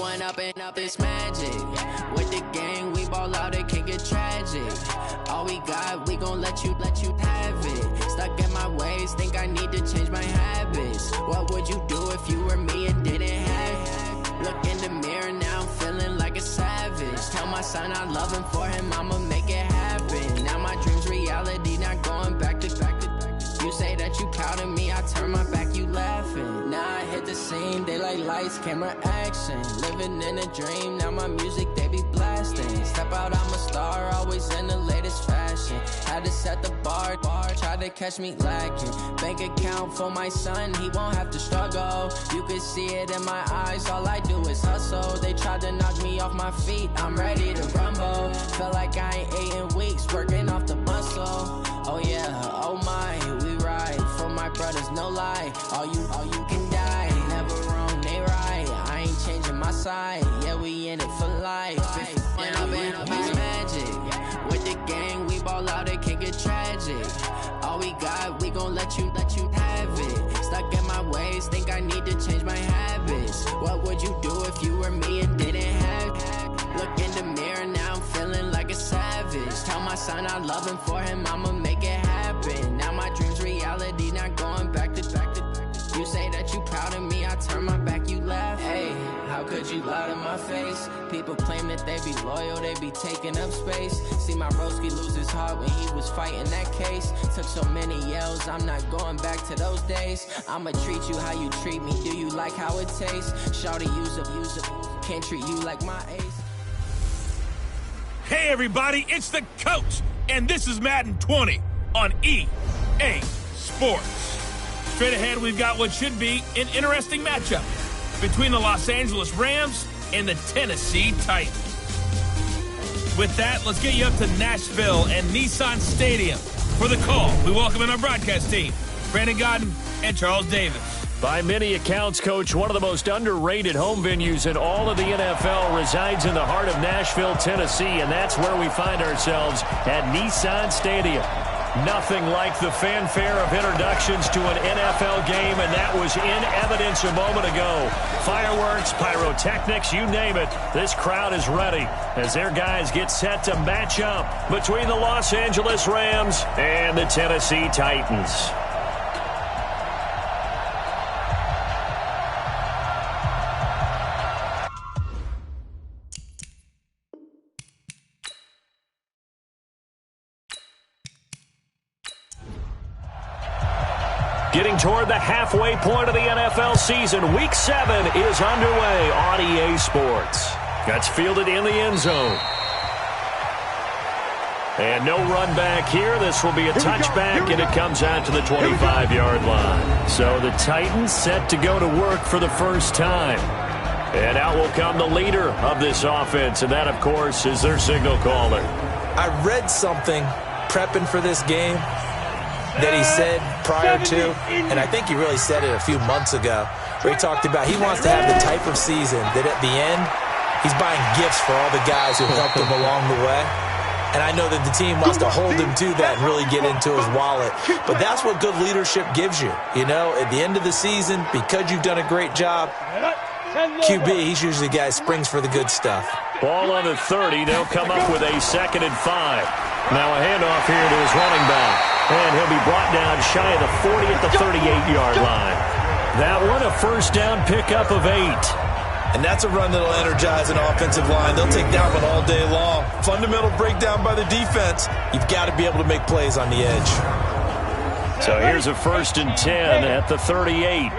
one up and up, it's magic. With the gang, we ball out, it can get tragic. All we got, we gon' let you have it. Stuck in my ways, think I need to change my habits. What would you do if you were me and didn't have it? Look in the mirror, now I'm feeling like a savage. Tell my son I love him, for him I'ma make it happen. Now my dream's reality, not going back to. You say that you proud of me, I turn my back, you laughing. Now I hit the scene, they like lights, camera, action. Living in a dream, now my music, they be blasting. Step out, I'm a star, always in the latest fashion. Had to set the bar, try to catch me lacking. Bank account for my son, he won't have to struggle. You can see it in my eyes, all I do is hustle. They tried to knock me off my feet, I'm ready to rumble. Feel like I ain't ate in weeks, working off the muscle. Oh yeah, oh my, we ride for my brothers, no lie. All you can die, never wrong, they right. I ain't changing my side, yeah, we in it for life. When up and up, it's magic. With the gang, we ball out, it can get tragic. All we got, we gon' let you have it. Stuck in my ways, think I need to change my habits. What would you do if you were me and didn't have it? Look in the mirror, now I'm feeling like a savage. Tell my son I love him, for him I'ma make it happen. Now my dream's reality, not going back to. You say that you proud of me, I turn my back, you laugh. Hey, how could you lie to my face? People claim that they be loyal, they be taking up space. See my broski lose his heart when he was fighting that case. Took so many yells, I'm not going back to those days. I'ma treat you how you treat me, do you like how it tastes? Shawty, use up, can't treat you like my ace. Hey everybody, it's the coach, and this is Madden 20 on EA Sports. Straight ahead, we've got what should be an interesting matchup between the Los Angeles Rams and the Tennessee Titans. With that, let's get you up to Nashville and Nissan Stadium for the call. We welcome in our broadcast team, Brandon Godden and Charles Davis. By many accounts, Coach, one of the most underrated home venues in all of the NFL resides in the heart of Nashville, Tennessee, and that's where we find ourselves at Nissan Stadium. Nothing like the fanfare of introductions to an NFL game, and that was in evidence a moment ago. Fireworks, pyrotechnics, you name it. This crowd is ready as their guys get set to match up between the Los Angeles Rams and the Tennessee Titans. Getting toward the halfway point of the NFL season, Week 7 is underway on EA Sports. That's fielded in the end zone. And no run back here. This will be a touchback, and it comes out to the 25-yard line. So the Titans set to go to work for the first time. And out will come the leader of this offense, and that, of course, is their signal caller. I read something prepping for this game that he said prior to, and I think he really said it a few months ago, where he talked about he wants to have the type of season that at the end, he's buying gifts for all the guys who helped him along the way. And I know that the team wants to hold him to that and really get into his wallet. But that's what good leadership gives you. You know, at the end of the season, because you've done a great job, QB, he's usually the guy who springs for the good stuff. Ball on the 30. They'll come up with a 2nd and 5. Now a handoff here to his running back. And he'll be brought down shy of the 40 at the 38-yard line. That one, a first down pickup of 8. And that's a run that'll energize an offensive line. They'll take that one all day long. Fundamental breakdown by the defense. You've got to be able to make plays on the edge. So here's a 1st and 10 at the 38.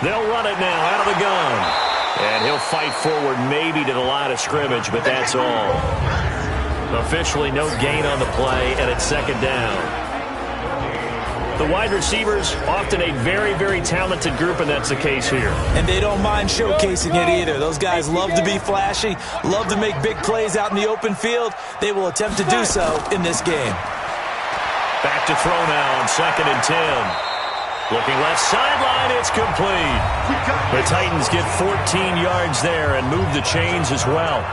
They'll run it now out of the gun. And he'll fight forward maybe to the line of scrimmage, but that's all. Officially no gain on the play, and it's 2nd down. The wide receivers, often a very, very talented group, and that's the case here. And they don't mind showcasing it either. Those guys love to be flashy, love to make big plays out in the open field. They will attempt to do so in this game. Back to throw now on 2nd and 10. Looking left sideline, it's complete. The Titans get 14 yards there and move the chains as well.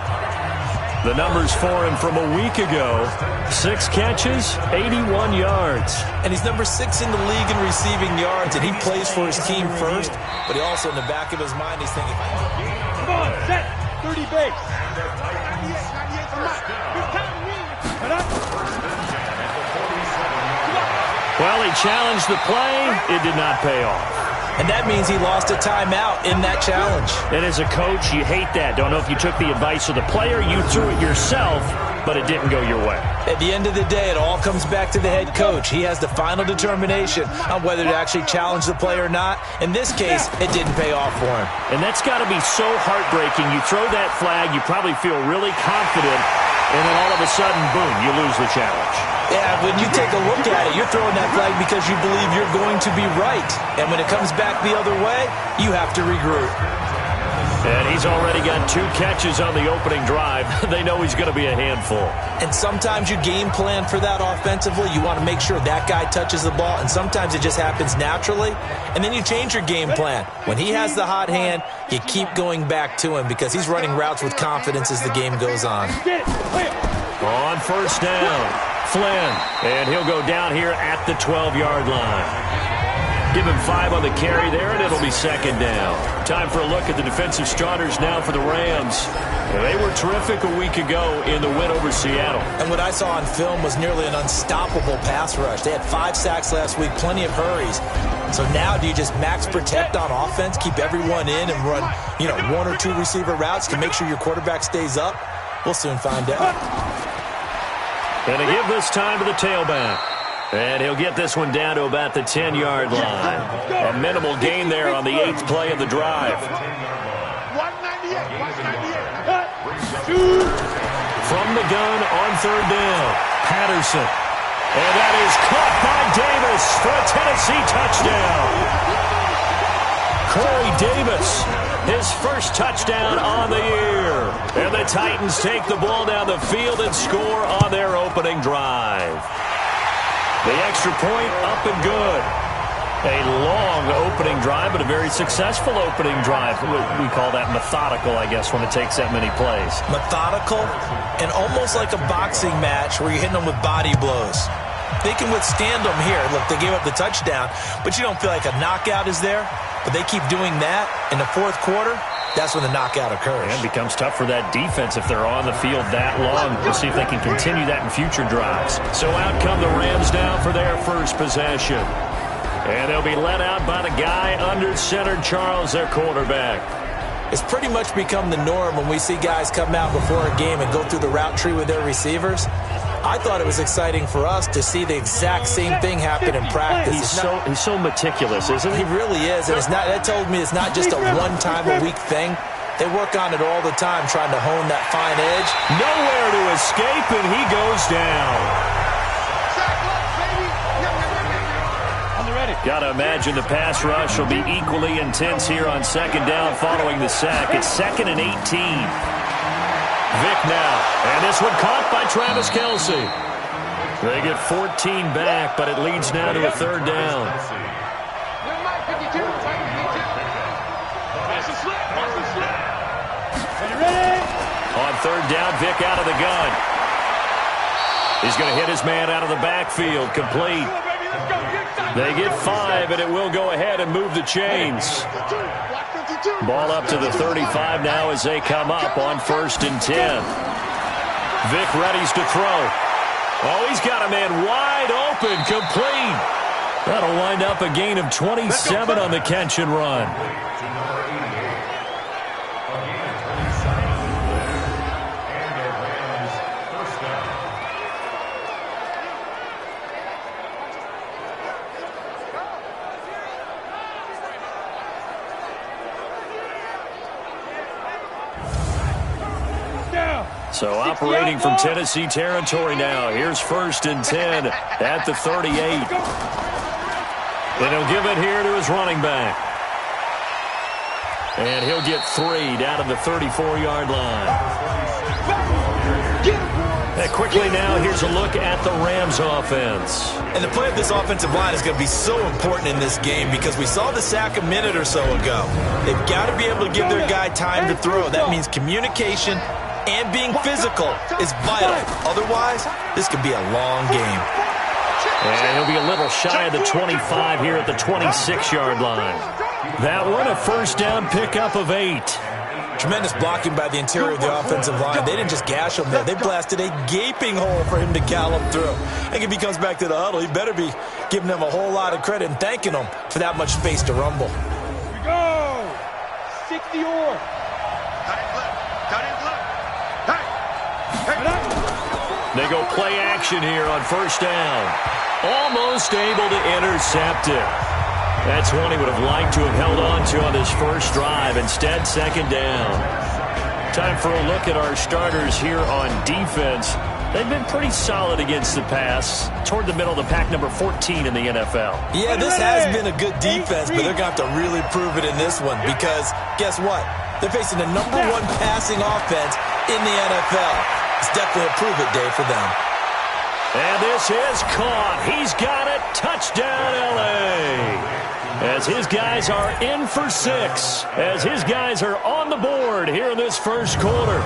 The numbers for him from a week ago: 6 catches, 81 yards. And he's number 6 in the league in receiving yards, and he plays for his team first, but he also, in the back of his mind, he's thinking, come on, set, 30 base. Well, he challenged the play. It did not pay off. and that means he lost a timeout in that challenge. And as a coach, you hate that. Don't know if you took the advice of the player, you threw it yourself, but it didn't go your way. At the end of the day, it all comes back to the head coach. He has the final determination on whether to actually challenge the play or not. In this case, it didn't pay off for him. And that's got to be so heartbreaking. You throw that flag, you probably feel really confident, and then all of a sudden, boom, you lose the challenge. Yeah, when you take a look at it, you're throwing that flag because you believe you're going to be right. And when it comes back the other way, you have to regroup. And he's already got 2 catches on the opening drive. They know he's going to be a handful. And sometimes you game plan for that offensively. You want to make sure that guy touches the ball, and sometimes it just happens naturally. And then you change your game plan. When he has the hot hand, you keep going back to him because he's running routes with confidence as the game goes on. On first down, Flynn, and he'll go down here at the 12-yard line. Give him 5 on the carry there, and it'll be second down. Time for a look at the defensive starters now for the Rams. They were terrific a week ago in the win over Seattle. And what I saw on film was nearly an unstoppable pass rush. They had 5 sacks last week, plenty of hurries. So now do you just max protect on offense, keep everyone in, and run 1 or 2 receiver routes to make sure your quarterback stays up? We'll soon find out. And they give this time to the tailback. And he'll get this one down to about the 10-yard line. A minimal gain there on the 8th play of the drive. 198. From the gun on third down, Patterson. And that is caught by Davis for a Tennessee touchdown. Corey Davis, his first touchdown on the year. And the Titans take the ball down the field and score on their opening drive. The extra point up and good. A long opening drive, but a very successful opening drive. We call that methodical, I guess, when it takes that many plays. Methodical and almost like a boxing match where you're hitting them with body blows. They can withstand them here. Look, they gave up the touchdown, but you don't feel like a knockout is there. But they keep doing that in the fourth quarter. That's when the knockout occurs. And it becomes tough for that defense if they're on the field that long. We'll see if they can continue that in future drives. So out come the Rams down for their first possession. And they'll be let out by the guy under center, Charles, their quarterback. It's pretty much become the norm when we see guys come out before a game and go through the route tree with their receivers. I thought it was exciting for us to see the exact same thing happen in practice. He's so meticulous, isn't he? He really is, and that told me it's not just a one-time-a-week thing. They work on it all the time, trying to hone that fine edge. Nowhere to escape, and he goes down. Got to imagine the pass rush will be equally intense here on second down following the sack. It's 2nd and 18. Vick now, and this one caught by Travis Kelce. They get 14 back, but it leads now to a third down. On third down, Vick out of the gun. He's going to hit his man out of the backfield, complete. They get 5, and it will go ahead and move the chains. Ball up to the 35 now as they come up on 1st and 10. Vick readies to throw. Oh, he's got a man wide open, complete. That'll wind up a gain of 27 on the catch and run. So operating from Tennessee territory now. Here's 1st and 10 at the 38. And he'll give it here to his running back. And he'll get 3 down to the 34-yard line. And quickly now, here's a look at the Rams offense. And the play of this offensive line is going to be so important in this game because we saw the sack a minute or so ago. They've got to be able to give their guy time to throw. That means communication and being physical is vital. Otherwise, this could be a long game. And he'll be a little shy of the 25 here at the 26-yard line. That one, a first down pickup of 8. Tremendous blocking by the interior of the offensive line. They didn't just gash him there. They blasted a gaping hole for him to gallop through. And if he comes back to the huddle, he better be giving them a whole lot of credit and thanking them for that much space to rumble. Here we go. 60 or. They go play action here on first down. Almost able to intercept it. That's one he would have liked to have held on to on his first drive. Instead, second down. Time for a look at our starters here on defense. They've been pretty solid against the pass. Toward the middle of the pack, number 14 in the NFL. Yeah, this has been a good defense, but they're going to have to really prove it in this one because guess what? They're facing the number 1 passing offense in the NFL. It's definitely a prove-it day for them. And this is caught. He's got it. Touchdown, L.A. As his guys are in for 6. As his guys are on the board here in this first quarter.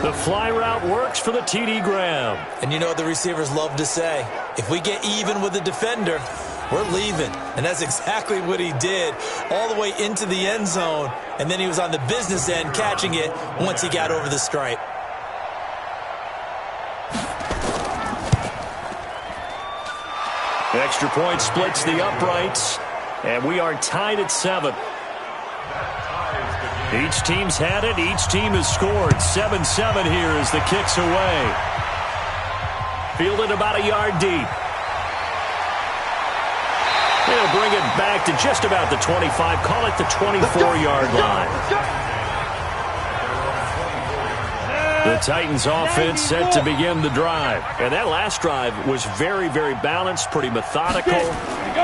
The fly route works for the TD grab. And you know what the receivers love to say? If we get even with the defender, we're leaving. And that's exactly what he did all the way into the end zone. And then he was on the business end catching it once he got over the stripe. Extra point splits the uprights, and we are tied at 7. Each team's had it. Each team has scored. 7-7 here as the kick's away. Fielded about a yard deep. They'll bring it back to just about the 25. Call it the 24-yard line. The Titans offense set to begin the drive. And that last drive was very, very balanced, pretty methodical.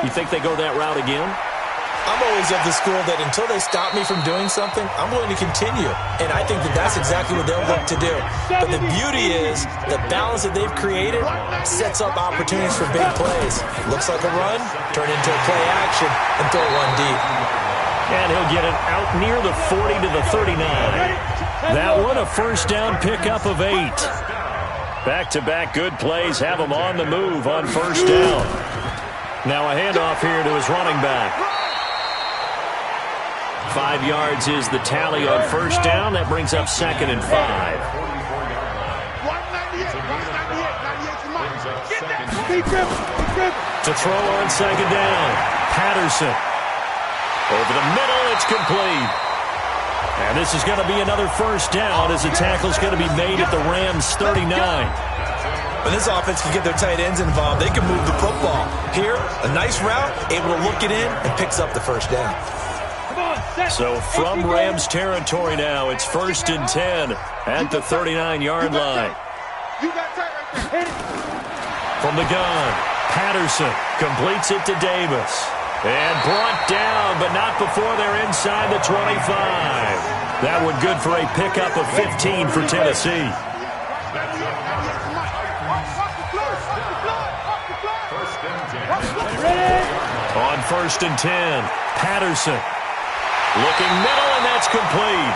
You think they go that route again? I'm always of the school that until they stop me from doing something, I'm willing to continue. And I think that that's exactly what they'll look to do. But the beauty is the balance that they've created sets up opportunities for big plays. Looks like a run, turn into a play action, and throw one deep. And he'll get it out near the 40 to the 39. That one, a first down pickup of 8. Back-to-back good plays have him on the move on first down. Now a handoff here to his running back. 5 yards is the tally on first down. That brings up 2nd and 5. To throw on second down, Patterson. Over the middle, it's complete. And this is going to be another first down as the tackle's going to be made at the Rams' 39. When this offense can get their tight ends involved, they can move the football. Here, a nice route, able to look it in, and picks up the first down. So from Rams territory now, it's 1st and 10 at the 39-yard line. From the gun, Patterson completes it to Davis. And brought down, but not before they're inside the 25. That one good for a pickup of 15 for Tennessee. On 1st and 10, Patterson. Looking middle, and that's complete.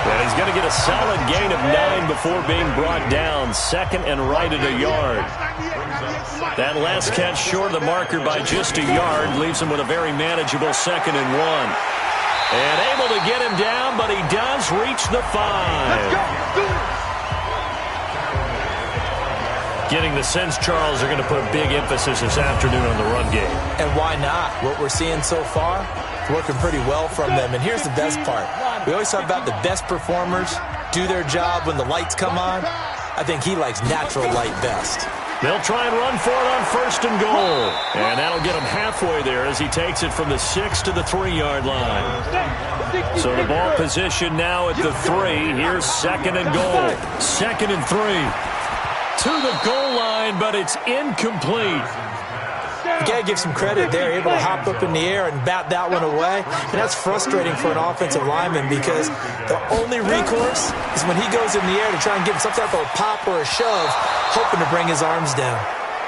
And he's going to get a solid gain of 9 before being brought down. 2nd and right at a yard. That last catch short of the marker by just a yard leaves him with a very manageable 2nd and 1. And able to get him down, but he does reach the 5. Getting the sense Charles are going to put a big emphasis this afternoon on the run game. And why not? What we're seeing so far, it's working pretty well from them. And here's the best part. We always talk about the best performers do their job when the lights come on. I think he likes natural light best. They'll try and run for it on 1st and goal. And that'll get him halfway there as he takes it from the 6 to the 3-yard line. So the ball position now at the 3. Here's 2nd and goal. 2nd and 3. To the goal line, but it's incomplete. You got to give some credit there, able to hop up in the air and bat that one away. And that's frustrating for an offensive lineman because the only recourse is when he goes in the air to try and give some type of a pop or a shove, hoping to bring his arms down.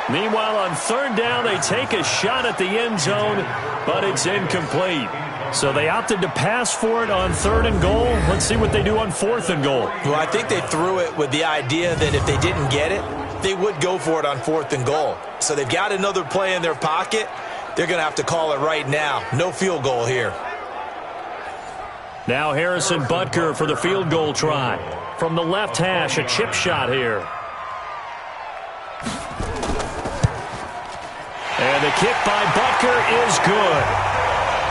Meanwhile, on 3rd down, they take a shot at the end zone, but it's incomplete. So they opted to pass for it on 3rd and goal. Let's see what they do on 4th and goal. Well, I think they threw it with the idea that if they didn't get it, they would go for it on 4th and goal. So they've got another play in their pocket. They're going to have to call it right now. No field goal here. Now Harrison Butker for the field goal try. From the left hash, a chip shot here. And the kick by Butker is good.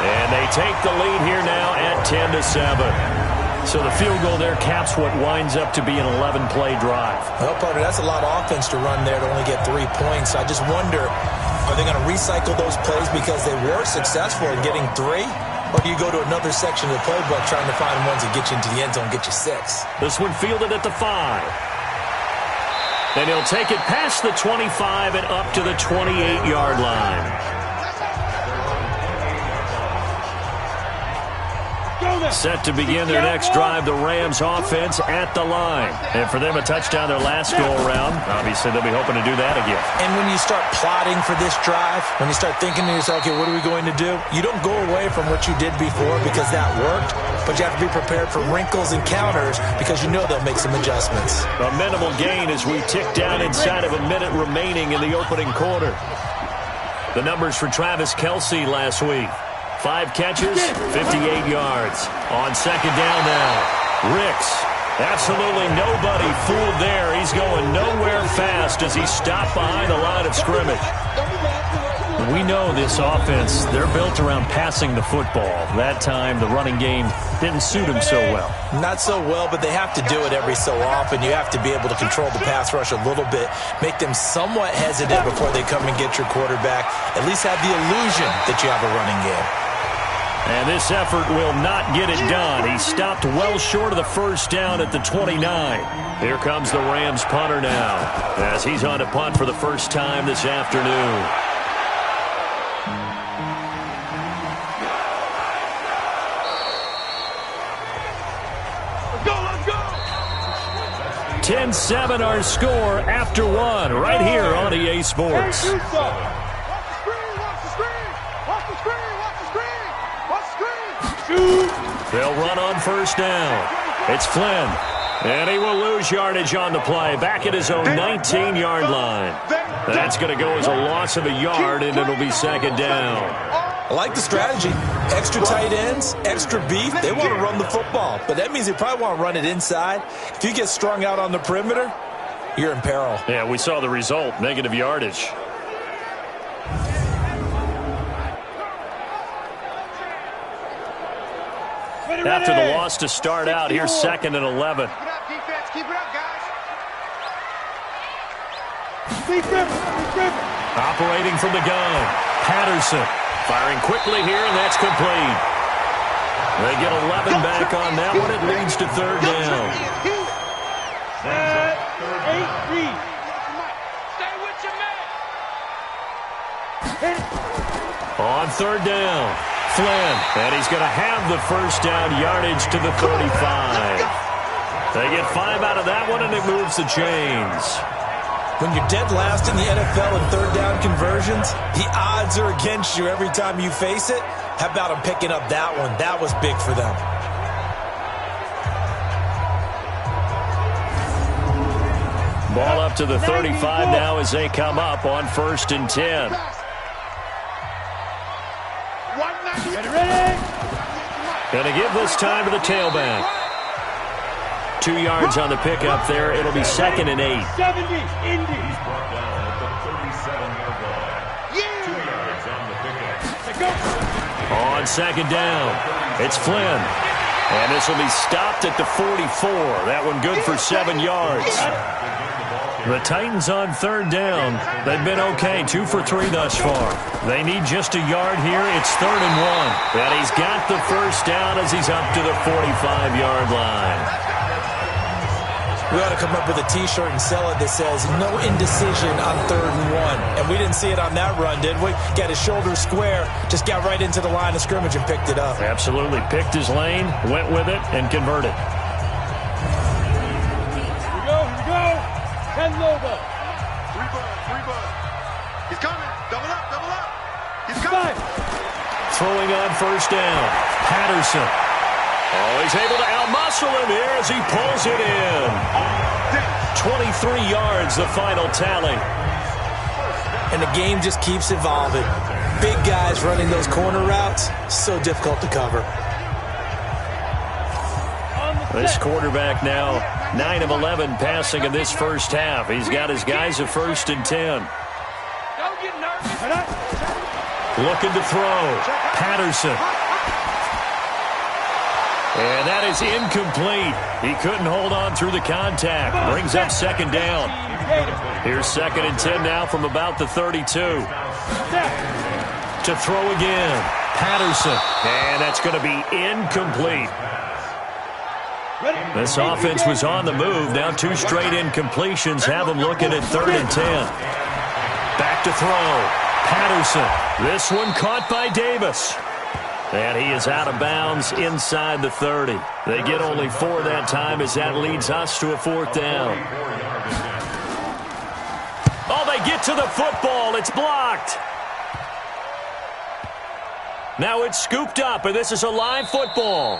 And they take the lead here now at 10-7. So the field goal there caps what winds up to be an 11-play drive. Well, partner, that's a lot of offense to run there to only get 3 points. I just wonder, are they going to recycle those plays because they were successful in getting 3? Or do you go to another section of the playbook trying to find ones that get you into the end zone and get you 6? This one fielded at the 5. And he'll take it past the 25 and up to the 28-yard line. Set to begin their next drive, the Rams offense at the line. And for them, a touchdown their last go-around. Obviously, they'll be hoping to do that again. And when you start plotting for this drive, when you start thinking to yourself, okay, what are we going to do? You don't go away from what you did before because that worked, but you have to be prepared for wrinkles and counters because you know they'll make some adjustments. A minimal gain as we tick down inside of a minute remaining in the opening quarter. The numbers for Travis Kelce last week. 5 catches, 58 yards. On 2nd down now, Ricks. Absolutely nobody fooled there. He's going nowhere fast as he stopped behind the line of scrimmage. We know this offense, they're built around passing the football. That time, the running game didn't suit him so well. Not so well, but they have to do it every so often. You have to be able to control the pass rush a little bit, make them somewhat hesitant before they come and get your quarterback. At least have the illusion that you have a running game. And this effort will not get it done. He stopped well short of the first down at the 29. Here comes the Rams punter now as he's on to punt for the first time this afternoon. Let's go! 10-7 our score after 1 right here on EA Sports. They'll run on first down. It's Flynn. And he will lose yardage on the play. Back at his own 19-yard line. That's going to go as a loss of a yard, and it'll be 2nd down. I like the strategy. Extra tight ends, extra beef. They want to run the football. But that means they probably want to run it inside. If you get strung out on the perimeter, you're in peril. Yeah, we saw the result. Negative yardage. After the loss to start out, here's 2nd and 11. Keep it up, defense. Keep it up, guys. Keep it. Operating from the gun, Patterson. Firing quickly here, and that's complete. They get 11 back on that one. It leads to 3rd down. 8-3. Stay with your man. On 3rd down, Flynn, and he's going to have the first down yardage to the 35. They get 5 out of that one, and it moves the chains. When you're dead last in the NFL in 3rd down conversions, the odds are against you every time you face it. How about them picking up that one? That was big for them. Ball up to the 35 now as they come up on 1st and 10. Going to give this time to the tailback. 2 yards on the pickup there. It'll be 2nd and 8. 70, Indy. He's brought down at the 37-yard line. 2 yards on the pickup. On 2nd down, it's Flynn. And this will be stopped at the 44. That one good for 7 yards. The Titans on 3rd down. They've been okay, 2 for 3 thus far. They need just a yard here. It's 3rd and 1. And he's got the first down as he's up to the 45-yard line. We ought to come up with a T-shirt and sell it that says, no indecision on 3rd and 1. And we didn't see it on that run, did we? Got his shoulder square, just got right into the line of scrimmage and picked it up. Absolutely. Picked his lane, went with it, and converted. Here we go. 10 logo. 3 bud. He's coming. Double up. He's coming. 5. throwing on first down. Patterson. Oh, he's able to outmuscle him here as he pulls it in. 23 yards, the final tally. And the game just keeps evolving. Big guys running those corner routes, so difficult to cover. This quarterback now 9 of 11 passing in this first half. He's got his guys at 1st and 10. Looking to throw. Patterson. And that is incomplete. He couldn't hold on through the contact. Brings up 2nd down. Here's 2nd and 10 now from about the 32. To throw again. Patterson. And that's going to be incomplete. This offense was on the move. Now 2 straight incompletions have them looking at 3rd and 10. Back to throw. Patterson. This one caught by Davis. And he is out of bounds inside the 30. They get only 4 that time as that leads us to a 4th down. Oh, they get to the football. It's blocked. Now it's scooped up, and this is a live football.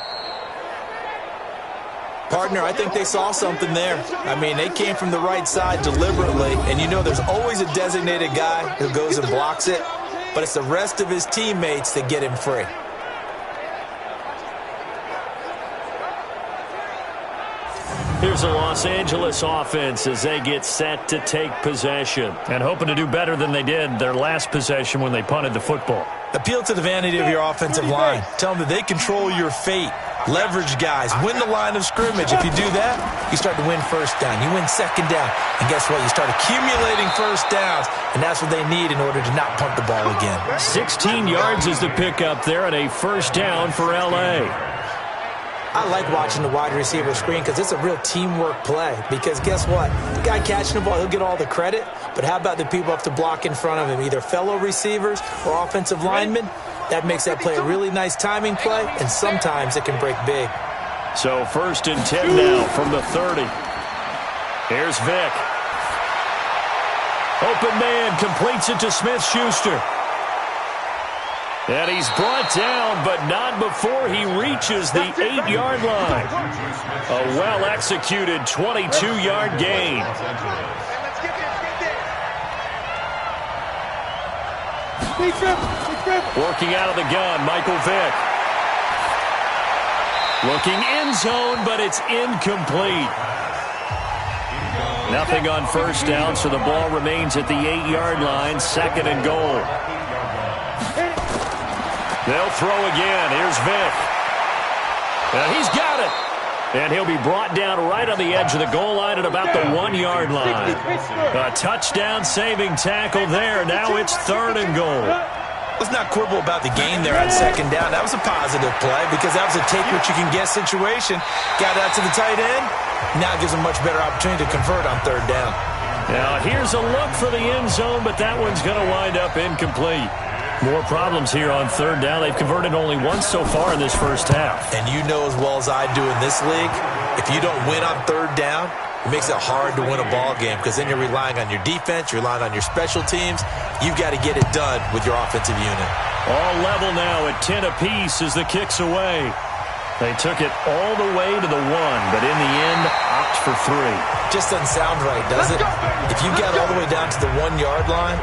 Partner, I think they saw something there. I mean, they came from the right side deliberately, and you know there's always a designated guy who goes and blocks it, but it's the rest of his teammates that get him free. Here's the Los Angeles offense as they get set to take possession and hoping to do better than they did their last possession when they punted the football. Appeal to the vanity of your offensive line. Tell them that they control your fate. Leverage guys. Win the line of scrimmage. If you do that, you start to win 1st down. You win 2nd down. And guess what? You start accumulating 1st downs, and that's what they need in order to not punt the ball again. 16 yards is the pickup there and a 1st down for L.A. I like watching the wide receiver screen because it's a real teamwork play. Because guess what? The guy catching the ball, he'll get all the credit. But how about the people have to block in front of him, either fellow receivers or offensive linemen? That makes that play a really nice timing play, and sometimes it can break big. So 1st and 10 now from the 30. Here's Vick. Open man completes it to Smith-Schuster. And he's brought down, but not before he reaches the 8-yard line. A well-executed 22-yard gain. Working out of the gun, Michael Vick. Looking end zone, but it's incomplete. Nothing on 1st down, so the ball remains at the 8-yard line, 2nd and goal. They'll throw again. Here's Vick. And he's got it. And he'll be brought down right on the edge of the goal line at about the 1-yard line. A touchdown saving tackle there. Now it's 3rd and goal. Let's not quibble about the gain there on 2nd down. That was a positive play because that was a take-what-you-can-get situation. Got out to the tight end. Now it gives them much better opportunity to convert on 3rd down. Now here's a look for the end zone, but that one's going to wind up incomplete. More problems here on 3rd down. They've converted only once so far in this first half. And you know as well as I do in this league, if you don't win on 3rd down, it makes it hard to win a ball game because then you're relying on your defense, you're relying on your special teams. You've got to get it done with your offensive unit. All level now at 10 apiece as the kick's away. They took it all the way to the 1, but in the end, opt for 3. Just doesn't sound right, does it? If you get all the way down to the 1-yard line,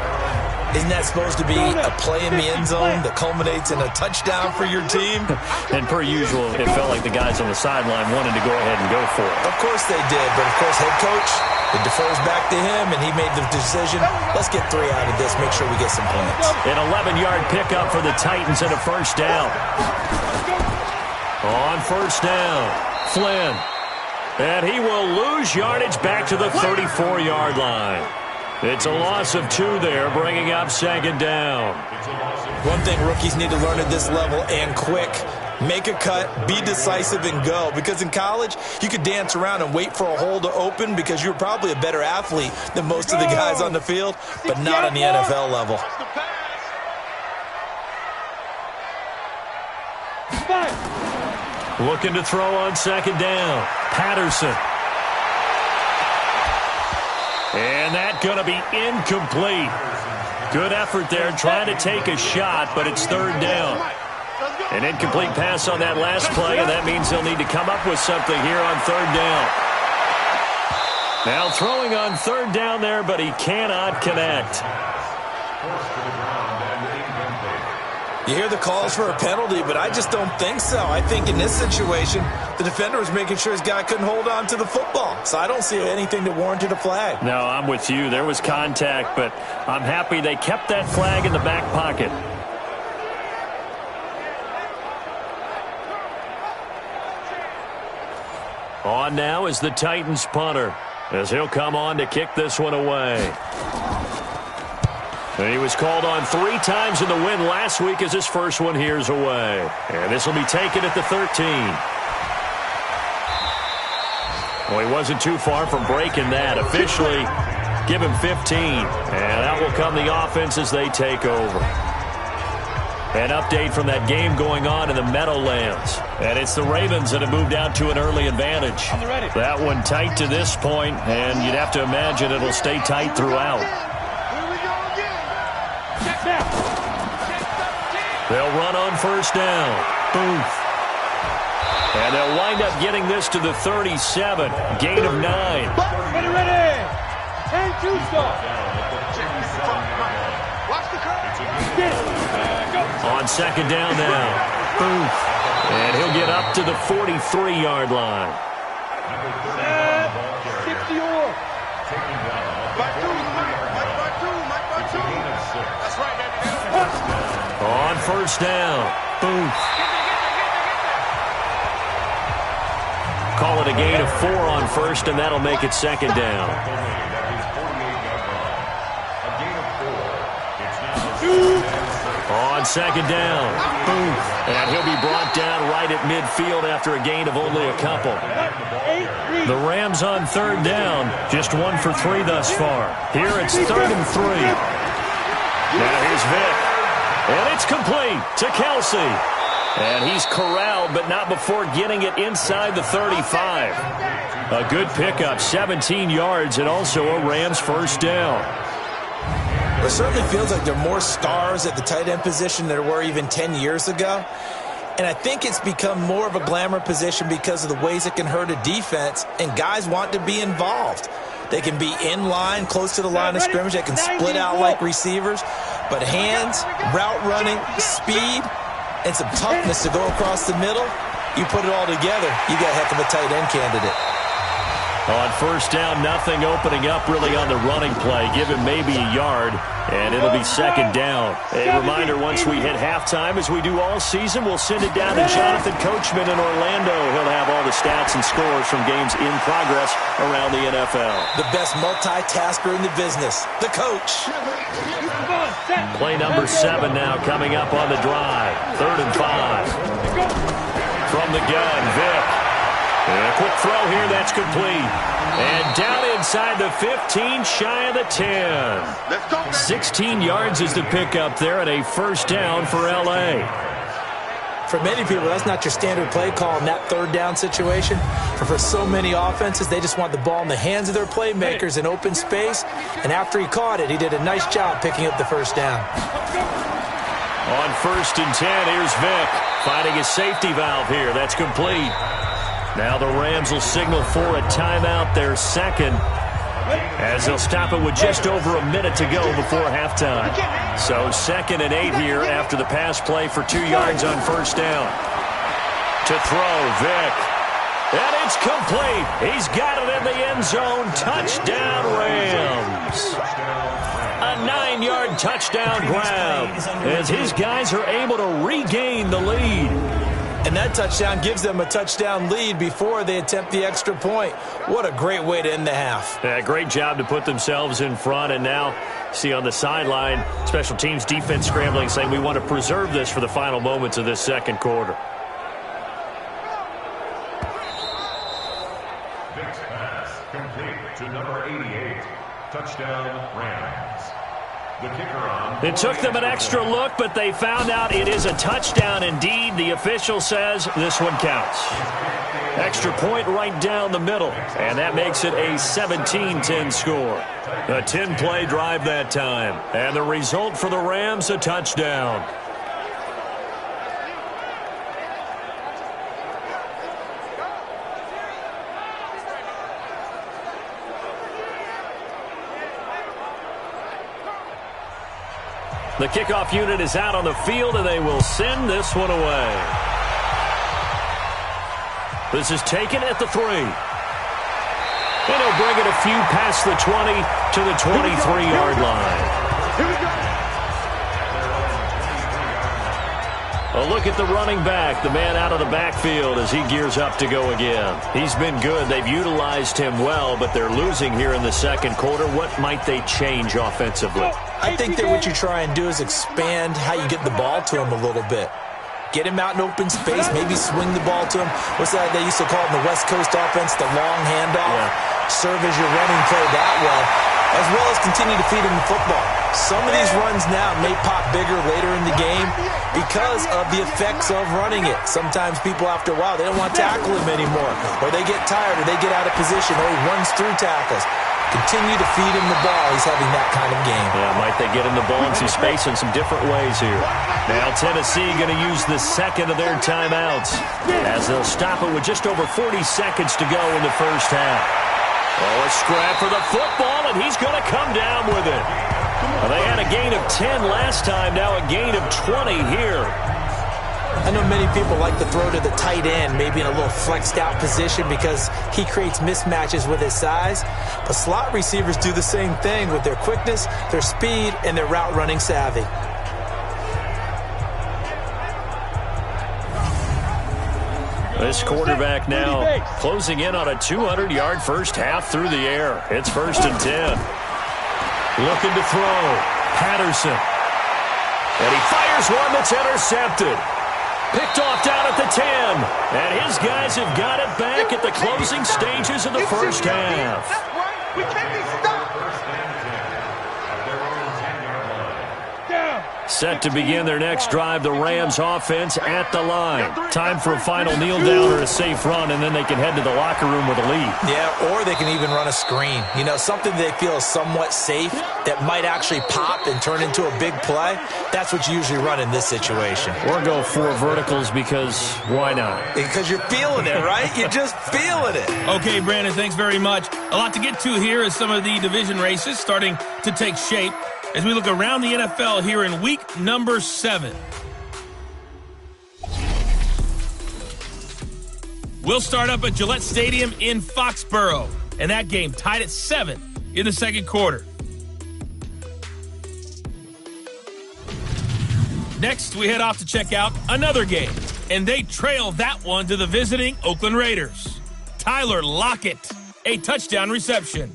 isn't that supposed to be a play in the end zone that culminates in a touchdown for your team? And per usual, it felt like the guys on the sideline wanted to go ahead and go for it. Of course they did, but of course head coach, it defers back to him, and he made the decision, let's get 3 out of this, make sure we get some points. An 11-yard pickup for the Titans and a 1st down. On 1st down, Flynn. And he will lose yardage back to the 34-yard line. It's a loss of 2 there, bringing up 2nd down. One thing rookies need to learn at this level, and quick, make a cut, be decisive, and go. Because in college, you could dance around and wait for a hole to open because you're probably a better athlete than most of the guys on the field, but not on the NFL level. Looking to throw on 2nd down. Patterson. And that's going to be incomplete. Good effort there trying to take a shot, but it's 3rd down. An incomplete pass on that last play, and that means they'll need to come up with something here on third down. Now throwing on third down there, but he cannot connect. You hear the calls for a penalty, but I just don't think so. I think in this situation, the defender was making sure his guy couldn't hold on to the football. So I don't see anything that warranted a flag. No, I'm with you. There was contact, but I'm happy they kept that flag in the back pocket. On now is the Titans punter, as he'll come on to kick this one away. And he was called on 3 times in the win last week as his first one here's away. And this will be taken at the 13. Well, he wasn't too far from breaking that. Officially, give him 15. And out will come the offense as they take over. An update from that game going on in the Meadowlands. And it's the Ravens that have moved out to an early advantage. That one tight to this point, and you'd have to imagine it'll stay tight throughout. They'll run on first down. Booth. And they'll wind up getting this to the 37. Gain of 9. Ready. And 2 stop. Watch the curve. On second down now. Booth. And he'll get up to the 43-yard line. 60 or. That's right, baby. On first down, Booth. Call it a gain of 4 on first, and that'll make it second down. On second down, Booth. And he'll be brought down right at midfield after a gain of only a couple. The Rams on third down, just 1 for 3 thus far. Here it's 3rd and 3. Now here's Vick. And it's complete to Kelsey. And he's corralled, but not before getting it inside the 35. A good pickup, 17 yards, and also a Rams first down. It certainly feels like there are more stars at the tight end position than there were even 10 years ago. And I think it's become more of a glamour position because of the ways it can hurt a defense, and guys want to be involved. They can be in line, close to the line of scrimmage. They can split out like receivers. But hands, route running, speed, and some toughness to go across the middle, you put it all together, you got a heck of a tight end candidate. On first down, nothing opening up really on the running play. Give him maybe a yard, and it'll be second down. A reminder, once we hit halftime, as we do all season, we'll send it down to Jonathan Coachman in Orlando. He'll have all the stats and scores from games in progress around the NFL. The best multitasker in the business, the coach. Play number 7 now coming up on the drive. 3rd and 5. From the gun, Vick. And a quick throw here, that's complete. And down inside the 15, shy of the 10. 16 yards is the pickup there, and a first down for L.A. For many people, that's not your standard play call in that third down situation. But for so many offenses, they just want the ball in the hands of their playmakers in open space. And after he caught it, he did a nice job picking up the first down. On 1st and 10, here's Vick finding his safety valve here. That's complete. Now the Rams will signal for a timeout, their second, as they'll stop it with just over a minute to go before halftime. So 2nd and 8 here after the pass play for 2 yards on first down. To throw, Vick. And it's complete. He's got it in the end zone. Touchdown, Rams. A 9-yard touchdown grab as his guys are able to regain the lead. And that touchdown gives them a touchdown lead before they attempt the extra point. What a great way to end the half. Yeah, great job to put themselves in front. And now, see on the sideline, special teams defense scrambling, saying we want to preserve this for the final moments of this second quarter. Vick's pass complete to number 88. Touchdown, Rams. The kicker on. It took them an extra look, but they found out it is a touchdown indeed. The official says this one counts. Extra point right down the middle, and that makes it a 17-10 score. A 10-play drive that time, and the result for the Rams, a touchdown. The kickoff unit is out on the field, and they will send this one away. This is taken at the 3. And he'll bring it a few past the 20 to the 23-yard line. Here we go. A look at the running back, the man out of the backfield as he gears up to go again. He's been good. They've utilized him well, but they're losing here in the second quarter. What might they change offensively? I think that what you try and do is expand how you get the ball to him a little bit. Get him out in open space, maybe swing the ball to him. What's that they used to call it in the West Coast offense, the long handoff? Yeah. Serve as your running play that way, as well as continue to feed him the football. Some of these runs now may pop bigger later in the game because of the effects of running it. Sometimes people, after a while, they don't want to tackle him anymore, or they get tired, or they get out of position, or he runs through tackles. Continue to feed him the ball. He's having that kind of game. Yeah, might they get him the ball in some space in some different ways here. Now Tennessee going to use the second of their timeouts as they'll stop it with just over 40 seconds to go in the first half. Oh, a scrap for the football, and he's going to come down with it. Well, they had a gain of 10 last time, now a gain of 20 here. I know many people like to throw to the tight end, maybe in a little flexed out position because he creates mismatches with his size. But slot receivers do the same thing with their quickness, their speed, and their route running savvy. This quarterback now closing in on a 200-yard first half through the air. It's 1st and 10. Looking to throw. Patterson. And he fires one that's intercepted. Picked off down at the 10. And his guys have got it back at the closing stages of the first half. That's right. We can't be stopped. Set to begin their next drive, the Rams offense at the line. Time for a final kneel down or a safe run, and then they can head to the locker room with a lead. Yeah, or they can even run a screen. You know, something they feel is somewhat safe that might actually pop and turn into a big play. That's what you usually run in this situation. Or go 4 verticals because why not? Because you're feeling it, right? You're just feeling it. Okay, Brandon, thanks very much. A lot to get to here as some of the division races starting to take shape as we look around the NFL here in week number 7. We'll start up at Gillette Stadium in Foxborough, and that game tied at 7 in the second quarter. Next, we head off to check out another game, and they trail that one to the visiting Oakland Raiders. Tyler Lockett, a touchdown reception.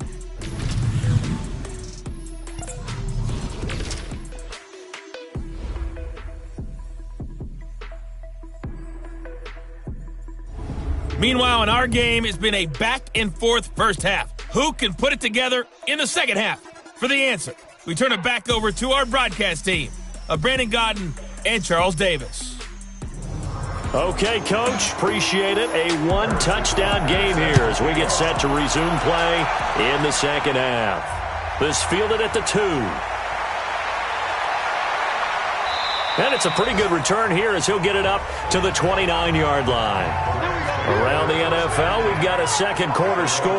Meanwhile, in our game, it's been a back-and-forth first half. Who can put it together in the second half? For the answer, we turn it back over to our broadcast team of Brandon Godden and Charles Davis. Okay, Coach, appreciate it. A 1-touchdown game here as we get set to resume play in the second half. This fielded at the 2. And it's a pretty good return here as he'll get it up to the 29-yard line. Around the NFL, we've got a second quarter score.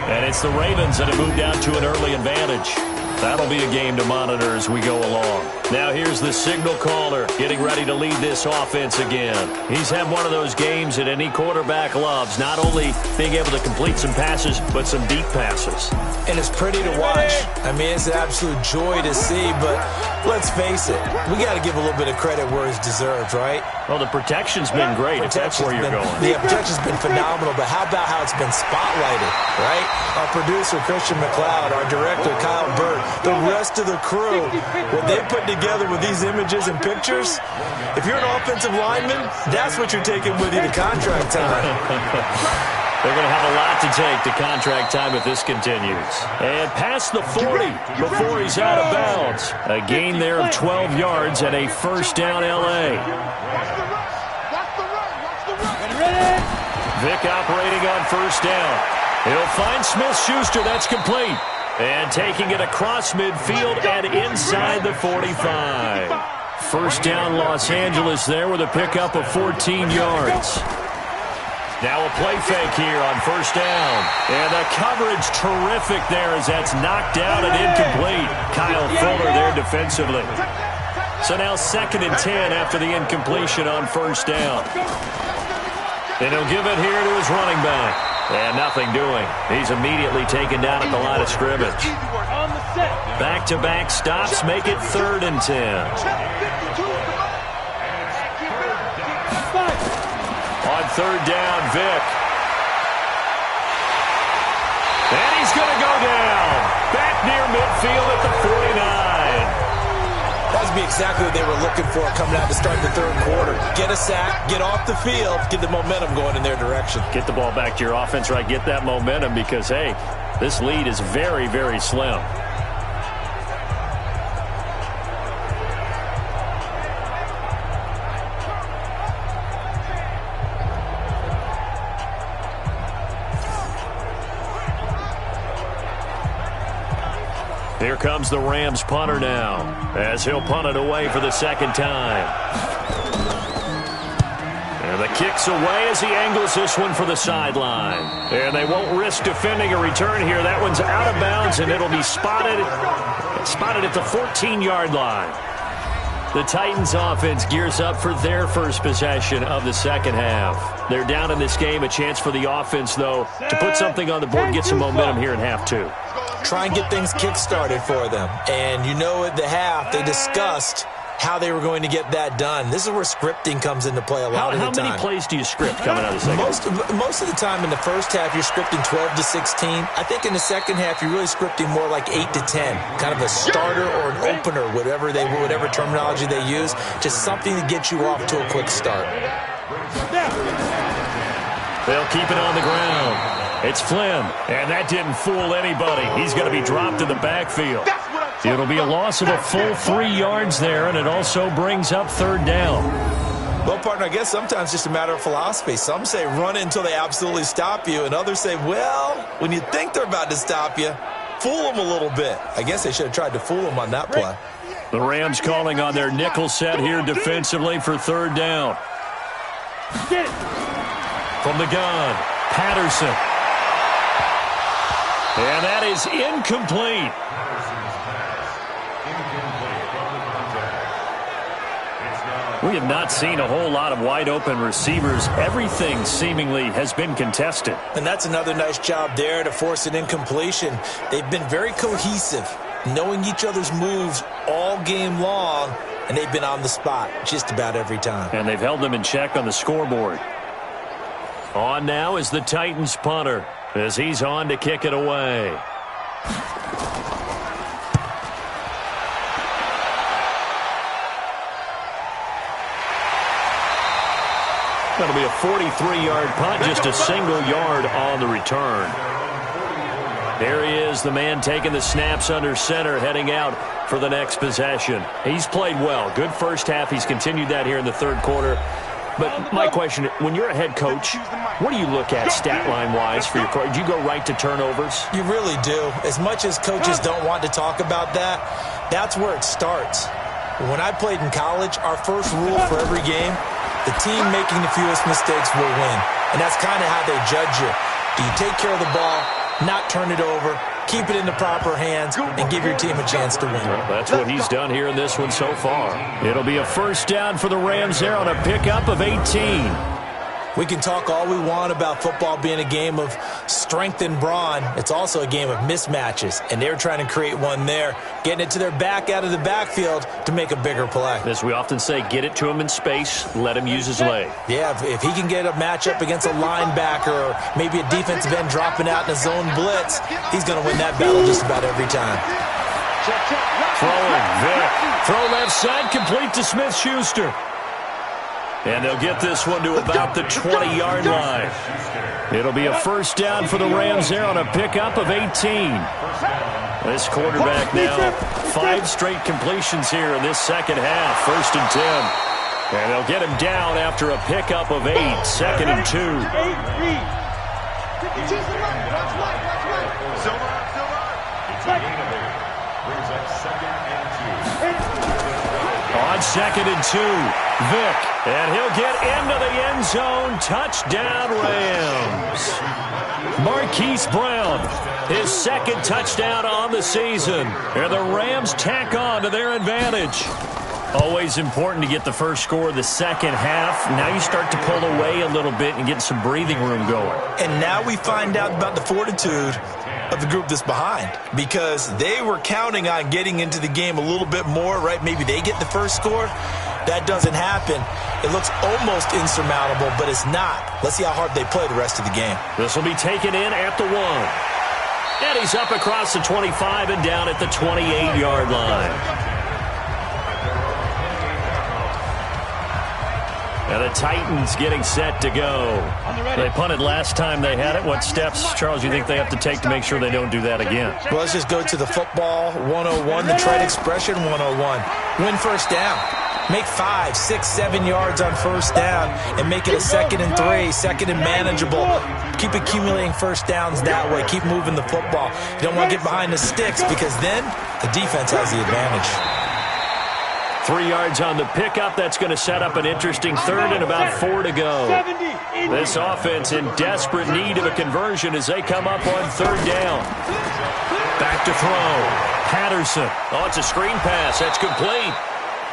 And it's the Ravens that have moved out to an early advantage. That'll be a game to monitor as we go along. Now here's the signal caller getting ready to lead this offense again. He's had one of those games that any quarterback loves, not only being able to complete some passes, but some deep passes. And it's pretty to watch. I mean, it's an absolute joy to see, but let's face it, we got to give a little bit of credit where it's deserved, right? Well, the protection's been great, if that's where you're going. The protection's been phenomenal, but how about how it's been spotlighted, right? Our producer, Christian McLeod, our director, Kyle Burt, the rest of the crew, what they put together with these images and pictures, if you're an offensive lineman, that's what you're taking with you to contract time. They're going to have a lot to take to contract time if this continues. And past the 40 before he's out of bounds. A gain there of 12 yards and a first down L.A. Vic operating on first down. He'll find Smith-Schuster. That's complete. And taking it across midfield and inside the 45. First down Los Angeles there with a pickup of 14 yards. Now a play fake here on first down. And the coverage terrific there as that's knocked out and incomplete. Kyle Fuller there defensively. So now 2nd and 10 after the incompletion on first down. And he'll give it here to his running back. And nothing doing. He's immediately taken down at the line of scrimmage. Back-to-back stops make it 3rd and 10. On 3rd down, Vick. And he's going to go down. Back near midfield at the 49. That would be exactly what they were looking for coming out to start the 3rd quarter. Get a sack, get off the field, get the momentum going in their direction. Get the ball back to your offense, right? Get that momentum because, hey, this lead is very, very slim. Here comes the Rams punter now, as he'll punt it away for the 2nd time. And the kick's away as he angles this one for the sideline. And they won't risk defending a return here. That one's out of bounds, and it'll be spotted at the 14-yard line. The Titans offense gears up for their first possession of the 2nd half. They're down in this game. A chance for the offense, though, to put something on the board, get some momentum here in half 2. Try and get things kick-started for them. And you know at the half, they discussed how they were going to get that done. This is where scripting comes into play a lot of the time. How many plays do you script coming out of the 2nd? Most of the time in the first half, you're scripting 12 to 16. I think in the 2nd half, you're really scripting more like 8 to 10. Kind of a starter or an opener, whatever terminology they use. Just something to get you off to a quick start. They'll keep it on the ground. It's Flynn, and that didn't fool anybody. He's going to be dropped in the backfield. It'll be a loss of a full 3 yards there, and it also brings up 3rd down. Well, partner, I guess sometimes it's just a matter of philosophy. Some say run until they absolutely stop you, and others say, well, when you think they're about to stop you, fool them a little bit. I guess they should have tried to fool them on that play. The Rams calling on their nickel set here defensively for 3rd down. From the gun, Patterson. And that is incomplete. We have not seen a whole lot of wide-open receivers. Everything seemingly has been contested. And that's another nice job there to force an incompletion. They've been very cohesive, knowing each other's moves all game long, and they've been on the spot just about every time. And they've held them in check on the scoreboard. On now is the Titans punter, as he's on to kick it away. That'll be a 43-yard punt, just a single yard on the return. There he is, the man taking the snaps under center, heading out for the next possession. He's played well. Good first half. He's continued that here in the 3rd quarter. But my question, when you're a head coach, what do you look at stat line-wise for your coach? Do you go right to turnovers? You really do. As much as coaches don't want to talk about that, that's where it starts. When I played in college, our first rule for every game, the team making the fewest mistakes will win. And that's kind of how they judge you. Do you take care of the ball, not turn it over, keep it in the proper hands, and give your team a chance to win? Well, that's what he's done here in this one so far. It'll be a 1st down for the Rams there on a pickup of 18. We can talk all we want about football being a game of strength and brawn. It's also a game of mismatches, and they're trying to create one there, getting it to their back out of the backfield to make a bigger play. As we often say, get it to him in space, let him use his leg. Yeah, if he can get a matchup against a linebacker or maybe a defensive end dropping out in a zone blitz, he's going to win that battle just about every time. Throwing, Vick. Throw left side, complete to Smith-Schuster. And they'll get this one to about the 20-yard line. It'll be a 1st down for the Rams there on a pickup of 18. This quarterback now, 5 straight completions here in this 2nd half. 1st and 10. And they'll get him down after a pickup of 8. 2nd and 2. On 2nd and 2, Vick, and he'll get into the end zone. Touchdown, Rams. Marquise Brown, his 2nd touchdown on the season. And the Rams tack on to their advantage. Always important to get the first score of the second half. Now you start to pull away a little bit and get some breathing room going. And now we find out about the fortitude of the group that's behind, because they were counting on getting into the game a little bit more, right? Maybe they get the first score. That doesn't happen. It looks almost insurmountable, but it's not. Let's see how hard they play the rest of the game. This will be taken in at the 1. And he's up across the 25 and down at the 28-yard line. And the Titans getting set to go. They punted last time they had it. What steps, Charles, you think they have to take to make sure they don't do that again? Well, let's just go to the football 101, the trade expression 101. Win first down. Make 5, 6, 7 yards on first down and make it a 2nd and 3, 2nd and manageable. Keep accumulating first downs that way. Keep moving the football. You don't want to get behind the sticks, because then the defense has the advantage. 3 yards on the pickup. That's going to set up an interesting third and about 4 to go. This offense in desperate need of a conversion as they come up on third down. Back to throw. Patterson. Oh, it's a screen pass. That's complete.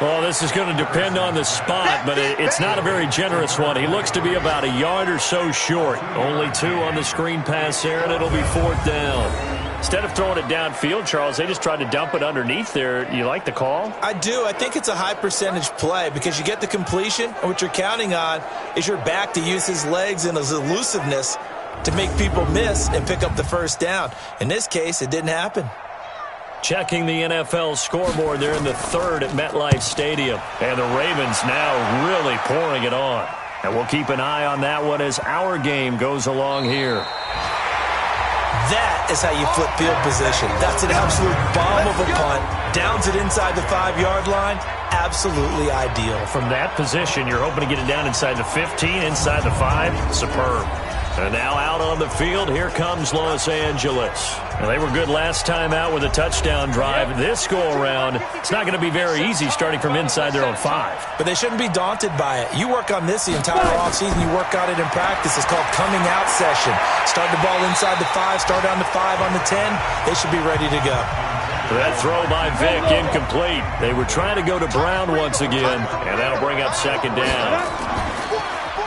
Well, this is going to depend on the spot, but it's not a very generous one. He looks to be about a yard or so short. Only 2 on the screen pass there, and it'll be 4th down. Instead of throwing it downfield, Charles, they just tried to dump it underneath there. You like the call? I do. I think it's a high percentage play, because you get the completion, and what you're counting on is your back to use his legs and his elusiveness to make people miss and pick up the first down. In this case, it didn't happen. Checking the NFL scoreboard, they're in the 3rd at MetLife Stadium. And the Ravens now really pouring it on. And we'll keep an eye on that one as our game goes along here. That is how you flip field position. That's an absolute bomb of a punt. Downs it inside the 5-yard line. Absolutely ideal. From that position, you're hoping to get it down inside the 15, inside the 5. Superb. And now out on the field, here comes Los Angeles. Well, they were good last time out with a touchdown drive. This go-around, it's not going to be very easy starting from inside their own 5. But they shouldn't be daunted by it. You work on this the entire offseason. You work on it in practice. It's called coming out session. Start the ball inside the 5, start down the 5 on the 10. They should be ready to go. That throw by Vick incomplete. They were trying to go to Brown once again, and that'll bring up 2nd down.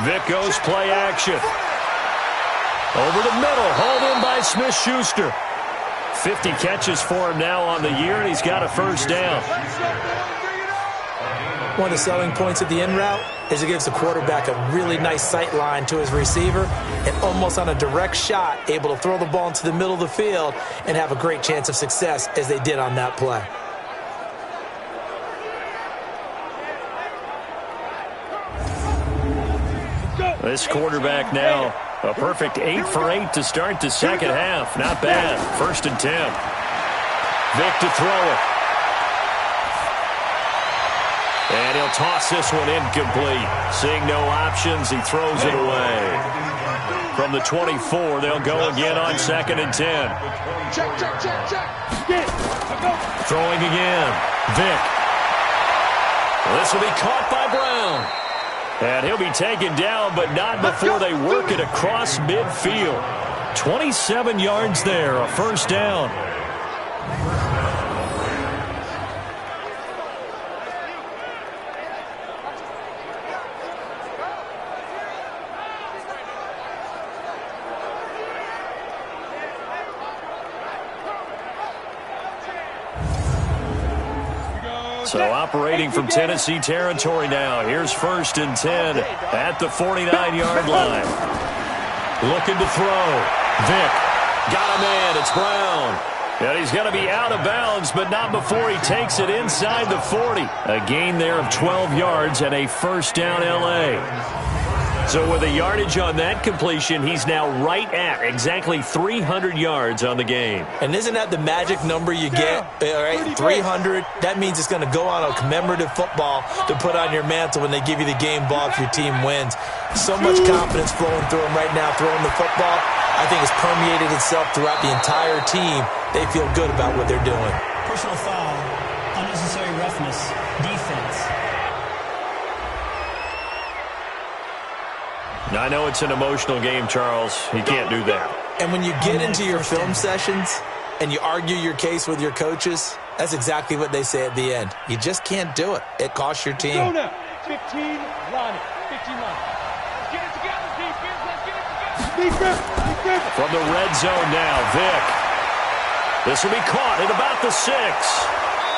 Vick goes play action. Over the middle, hauled in by Smith-Schuster. 50 catches for him now on the year, and he's got a first down. One of the selling points of the in route is it gives the quarterback a really nice sight line to his receiver, and almost on a direct shot, able to throw the ball into the middle of the field and have a great chance of success, as they did on that play. This quarterback now, a perfect 8 for 8 to start the second half. Not bad. 1st and 10. Vick to throw it. And he'll toss this one incomplete. Seeing no options, he throws it away. From the 24, they'll go again on 2nd and 10. Throwing again. Vick. This will be caught by Brown. And he'll be taken down, but not before they work it across midfield. 27 yards there, a first down. So operating from Tennessee territory now. Here's 1st and 10 at the 49-yard line. Looking to throw. Vick got a man. It's Brown. And he's going to be out of bounds, but not before he takes it inside the 40. A gain there of 12 yards and a first down L.A. So with a yardage on that completion, he's now right at exactly 300 yards on the game. And isn't that the magic number you get? All right, 300. That means it's going to go on a commemorative football to put on your mantle when they give you the game ball if your team wins. So much confidence flowing through him right now, throwing the football. I think it's permeated itself throughout the entire team. They feel good about what they're doing. Personal foul, unnecessary roughness, defense. Now, I know it's an emotional game, Charles. You can't do that. And when you get into your film sessions and you argue your case with your coaches, That's exactly what they say at the end. You just can't do it. It costs your team. Go now. 15 line. 15 line. Let's get it together, defense. Let's get it together. Defense. From the red zone now, Vic. This will be caught at about the 6.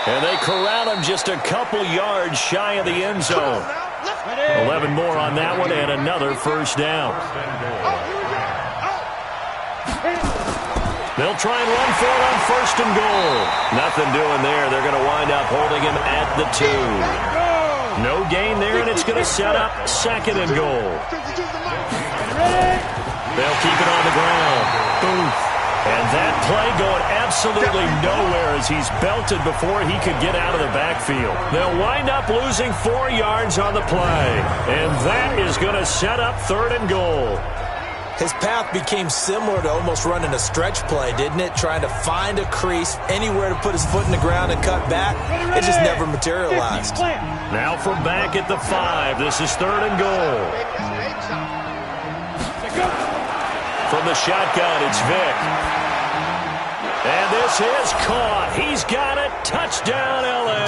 And they corral him just a couple yards shy of the end zone. 11 more on that one and another first down. They'll try and run for it on first and goal. Nothing doing there. They're going to wind up holding him at the 2. No gain there, and it's going to set up second and goal. They'll keep it on the ground. Boom. And that play going absolutely nowhere as he's belted before he could get out of the backfield. They'll wind up losing 4 yards on the play. And that is going to set up third and goal. His path became similar to almost running a stretch play, didn't it? Trying to find a crease, anywhere to put his foot in the ground and cut back. It just never materialized. Now from back at the 5, this is third and goal. From the shotgun, it's Vic. And this is caught. He's got it. Touchdown, L.A.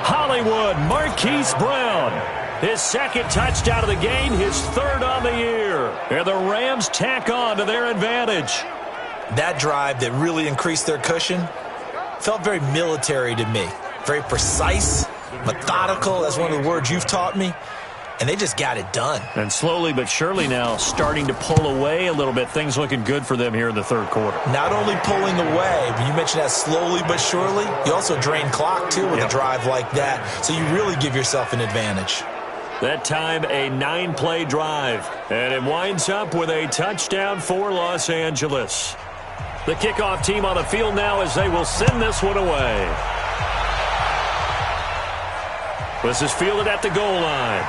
Hollywood, Marquise Brown. His second touchdown of the game, his third on the year. And the Rams tack on to their advantage. That drive that really increased their cushion felt very military to me. Very precise, methodical. That's one of the words you've taught me. And they just got it done. And slowly but surely now starting to pull away a little bit. Things looking good for them here in the third quarter. Not only pulling away, but you mentioned that slowly but surely. You also drain clock, too, with a drive like that. So you really give yourself an advantage. That time, a 9-play drive. And it winds up with a touchdown for Los Angeles. The kickoff team on the field now as they will send this one away. This is fielded at the goal line.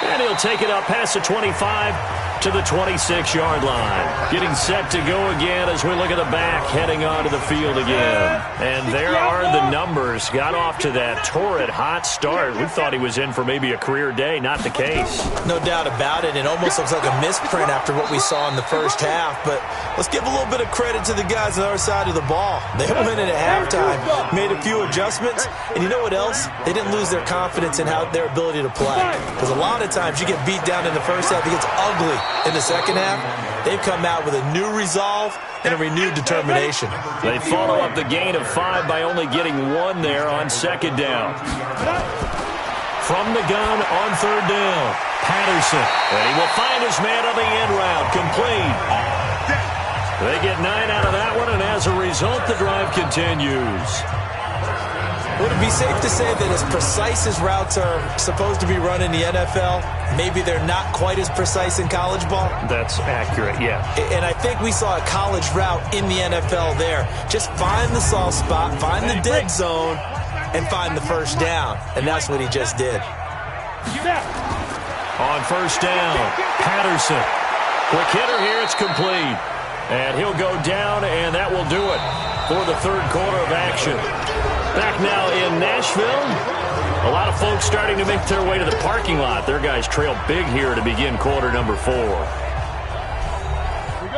And he'll take it up past the 25 to the 26-yard line. Getting set to go again as we look at the back, heading onto the field again. And there are the numbers. Got off to that torrid hot start. We thought he was in for maybe a career day. Not the case. No doubt about it. It almost looks like a misprint after what we saw in the first half. But let's give a little bit of credit to the guys on the other side of the ball. They went in at halftime, made a few adjustments. And you know what else? They didn't lose their confidence in their ability to play. Because a lot of times you get beat down in the first half, it gets ugly in the second half. They've come out with a new resolve and a renewed determination. They follow up the gain of 5 by only getting 1 there on second down. From the gun on third down, Patterson. And he will find his man on the end route, complete. They get 9 out of that one, and as a result, the drive continues. Would it be safe to say that as precise as routes are supposed to be run in the NFL, maybe they're not quite as precise in college ball? That's accurate, yeah. And I think we saw a college route in the NFL there. Just find the soft spot, find the dead zone, and find the first down. And that's what he just did. On first down, Patterson. Quick hitter here, it's complete. And he'll go down, and that will do it for the third quarter of action. Back now in Nashville. A lot of folks starting to make their way to the parking lot. Their guys trail big here to begin quarter number 4.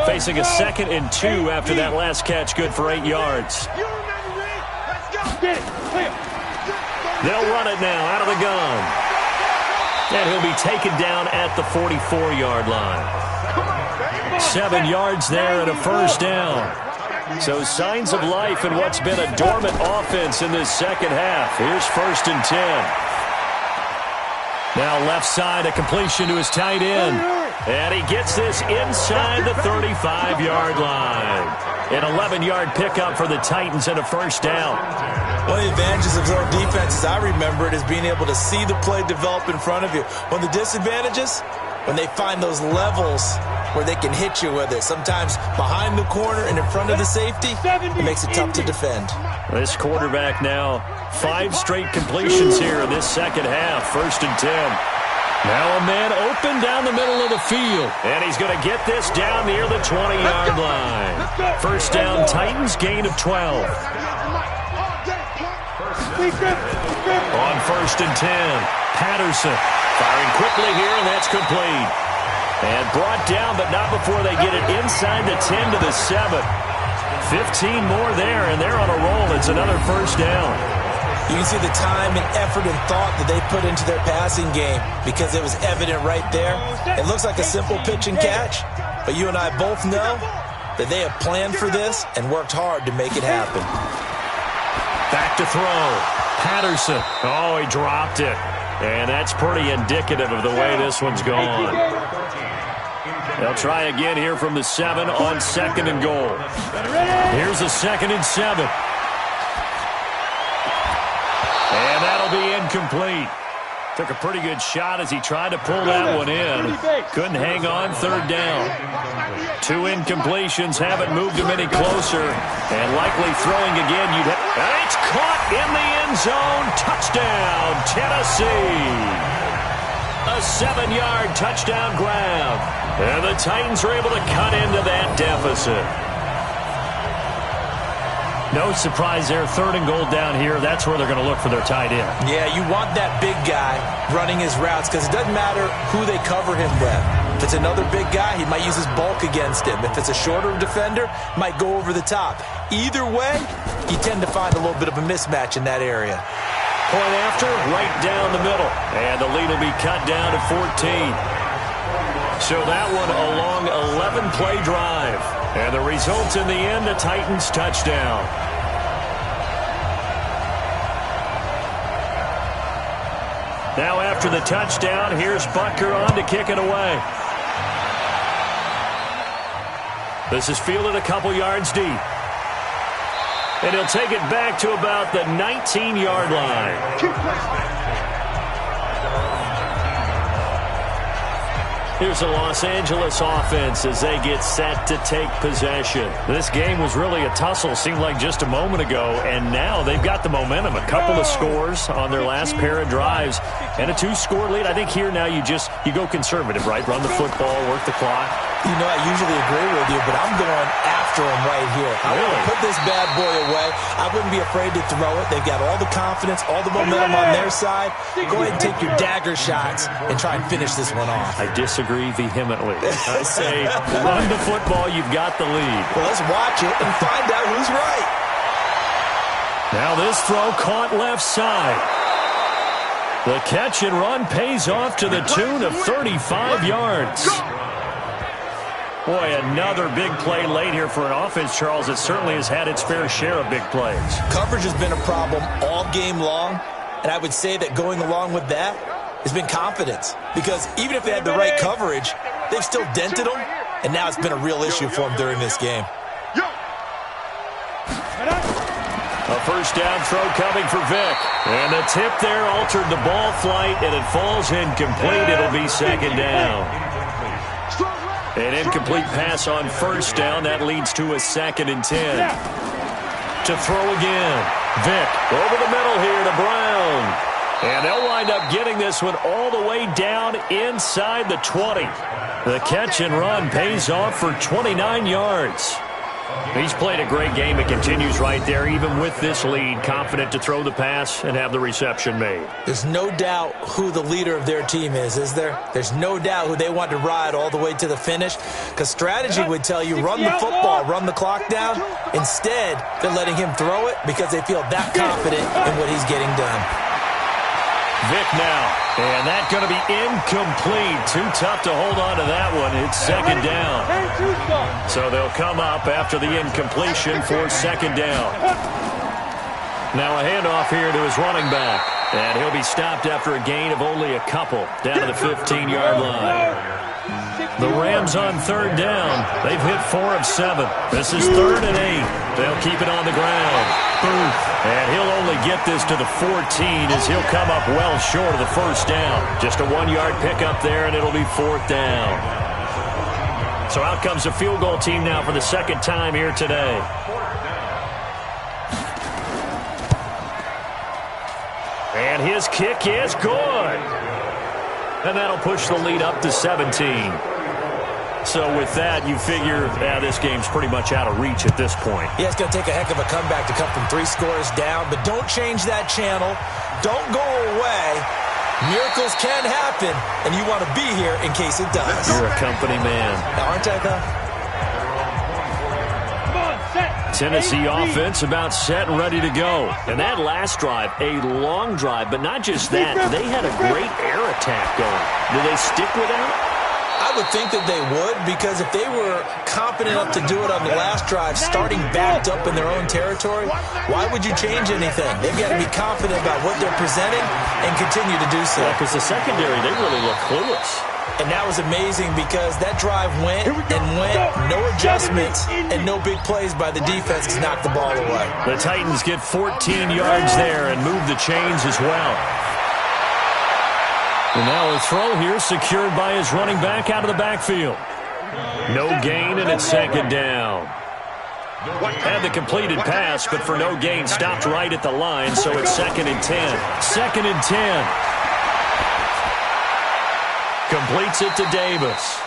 Facing a 2nd and 2 after that last catch, good for 8 yards. They'll run it now out of the gun. And he'll be taken down at the 44-yard line. 7 yards there and a first down. So signs of life in what's been a dormant offense in this second half. Here's 1st and 10. Now left side, a completion to his tight end. And he gets this inside the 35-yard line. An 11-yard pickup for the Titans and a first down. One of the advantages of zone defense, as I remember it, is being able to see the play develop in front of you. One of the disadvantages, when they find those levels where they can hit you with it. Sometimes behind the corner and in front of the safety, it makes it tough to defend. This quarterback now, 5 straight completions here in this second half. 1st and 10. Now a man open down the middle of the field. And he's going to get this down near the 20-yard line. First down, Titans, gain of 12. On 1st and 10, Patterson firing quickly here, and that's complete. And brought down, but not before they get it inside the 10 to the 7. 15 more there, and they're on a roll. It's another first down. You can see the time and effort and thought that they put into their passing game because it was evident right there. It looks like a simple pitch and catch, but you and I both know that they have planned for this and worked hard to make it happen. Back to throw. Patterson. Oh, he dropped it. And that's pretty indicative of the way this one's gone. They'll try again here from the 7 on 2nd and goal. Here's a 2nd and 7. And that'll be incomplete. Took a pretty good shot as he tried to pull that one in. Couldn't hang on 3rd down. 2 incompletions haven't moved him any closer. And likely throwing again. And it's caught in the end zone. Touchdown, Tennessee. A 7-yard touchdown grab. And the Titans are able to cut into that deficit. No surprise there. 3rd and goal down here. That's where they're going to look for their tight end. Yeah, you want that big guy running his routes because it doesn't matter who they cover him with. If it's another big guy, he might use his bulk against him. If it's a shorter defender, might go over the top. Either way, you tend to find a little bit of a mismatch in that area. Point after, right down the middle. And the lead will be cut down to 14. So that one a long 11-play drive. And the result in the end, a Titans touchdown. Now after the touchdown, here's Butker on to kick it away. This is fielded a couple yards deep. And he'll take it back to about the 19-yard line. Here's the Los Angeles offense as they get set to take possession. This game was really a tussle, seemed like just a moment ago, and now they've got the momentum. A couple of scores on their last pair of drives and a 2-score lead. I think here now you go conservative, right? Run the football, work the clock. You know, I usually agree with you, but I'm going after him right here. I want to put this bad boy away. I wouldn't be afraid to throw it. They've got all the confidence, all the momentum on their side. Go ahead and take your dagger shots and try and finish this one off. I disagree vehemently. I say run the football. You've got the lead. Well, let's watch it and find out who's right. Now this throw caught left side. The catch and run pays off to the tune of 35 yards. Boy, another big play late here for an offense, Charles, that certainly has had its fair share of big plays. Coverage has been a problem all game long, and I would say that going along with that has been confidence. Because even if they had the right coverage, they've still dented them, and now it's been a real issue for them during this game. A first down throw coming for Vick. And the tip there altered the ball flight, and it falls incomplete. It'll be 2nd down. An incomplete pass on first down. That leads to a 2nd and 10. To throw again. Vick over the middle here to Brown. And they'll wind up getting this one all the way down inside the 20. The catch and run pays off for 29 yards. He's played a great game. It continues right there, even with this lead. Confident to throw the pass and have the reception made. There's no doubt who the leader of their team is there? There's no doubt who they want to ride all the way to the finish. Because strategy would tell you, run the football, run the clock down. Instead, they're letting him throw it because they feel that confident in what he's getting done. Vick now, and that's going to be incomplete. Too tough to hold on to that one. It's 2nd down. So they'll come up after the incompletion for 2nd down. Now a handoff here to his running back, and he'll be stopped after a gain of only a couple down to the 15-yard line. The Rams on 3rd down. They've hit 4 of 7. This is 3rd and 8. They'll keep it on the ground. And he'll only get this to the 14 as he'll come up well short of the first down. Just a 1-yard pickup there, and it'll be 4th down. So out comes the field goal team now for the 2nd time here today. And his kick is good. And that'll push the lead up to 17. So with that, you figure this game's pretty much out of reach at this point. Yeah, it's going to take a heck of a comeback to come from 3 scores down. But don't change that channel. Don't go away. Miracles can happen, and you want to be here in case it does. You're a company man. Aren't I, though? Come on, set. Tennessee offense about set and ready to go. And that last drive, a long drive, but not just that. They had a great air attack going. Do they stick with that? I would think that they would, because if they were competent enough to do it on the last drive, starting backed up in their own territory, why would you change anything? They've got to be confident about what they're presenting and continue to do so. Yeah, because the secondary, they really look clueless. And that was amazing because that drive went and went, no adjustments, and no big plays by the defense to knock the ball away. The Titans get 14 yards there and move the chains as well. And now a throw here secured by his running back out of the backfield. No gain, and it's second down. Had the completed pass, but for no gain, stopped right at the line, so it's 2nd and 10. 2nd and 10. Completes it to Davis.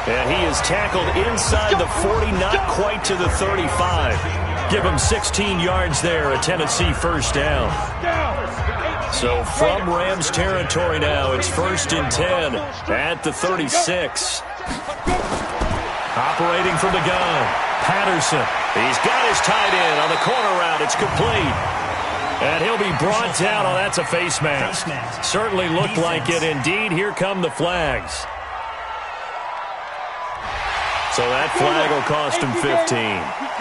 And he is tackled inside the 40, not quite to the 35. Give him 16 yards there, a Tennessee first down. So from Rams territory now, it's 1st and 10 at the 36. Operating from the gun, Patterson. He's got his tight end on the corner route. It's complete. And he'll be brought down. Oh, that's a face mask. Certainly looked like it. Indeed, here come the flags. So that flag will cost him 15.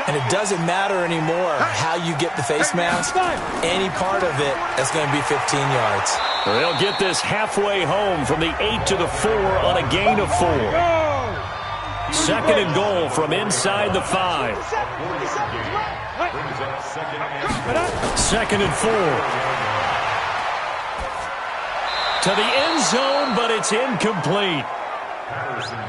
And it doesn't matter anymore how you get the face mask. Any part of it is going to be 15 yards. They'll get this halfway home from the 8 to the 4 on a gain of 4. 2nd and goal from inside the 5. 2nd and 4. To the end zone, but it's incomplete.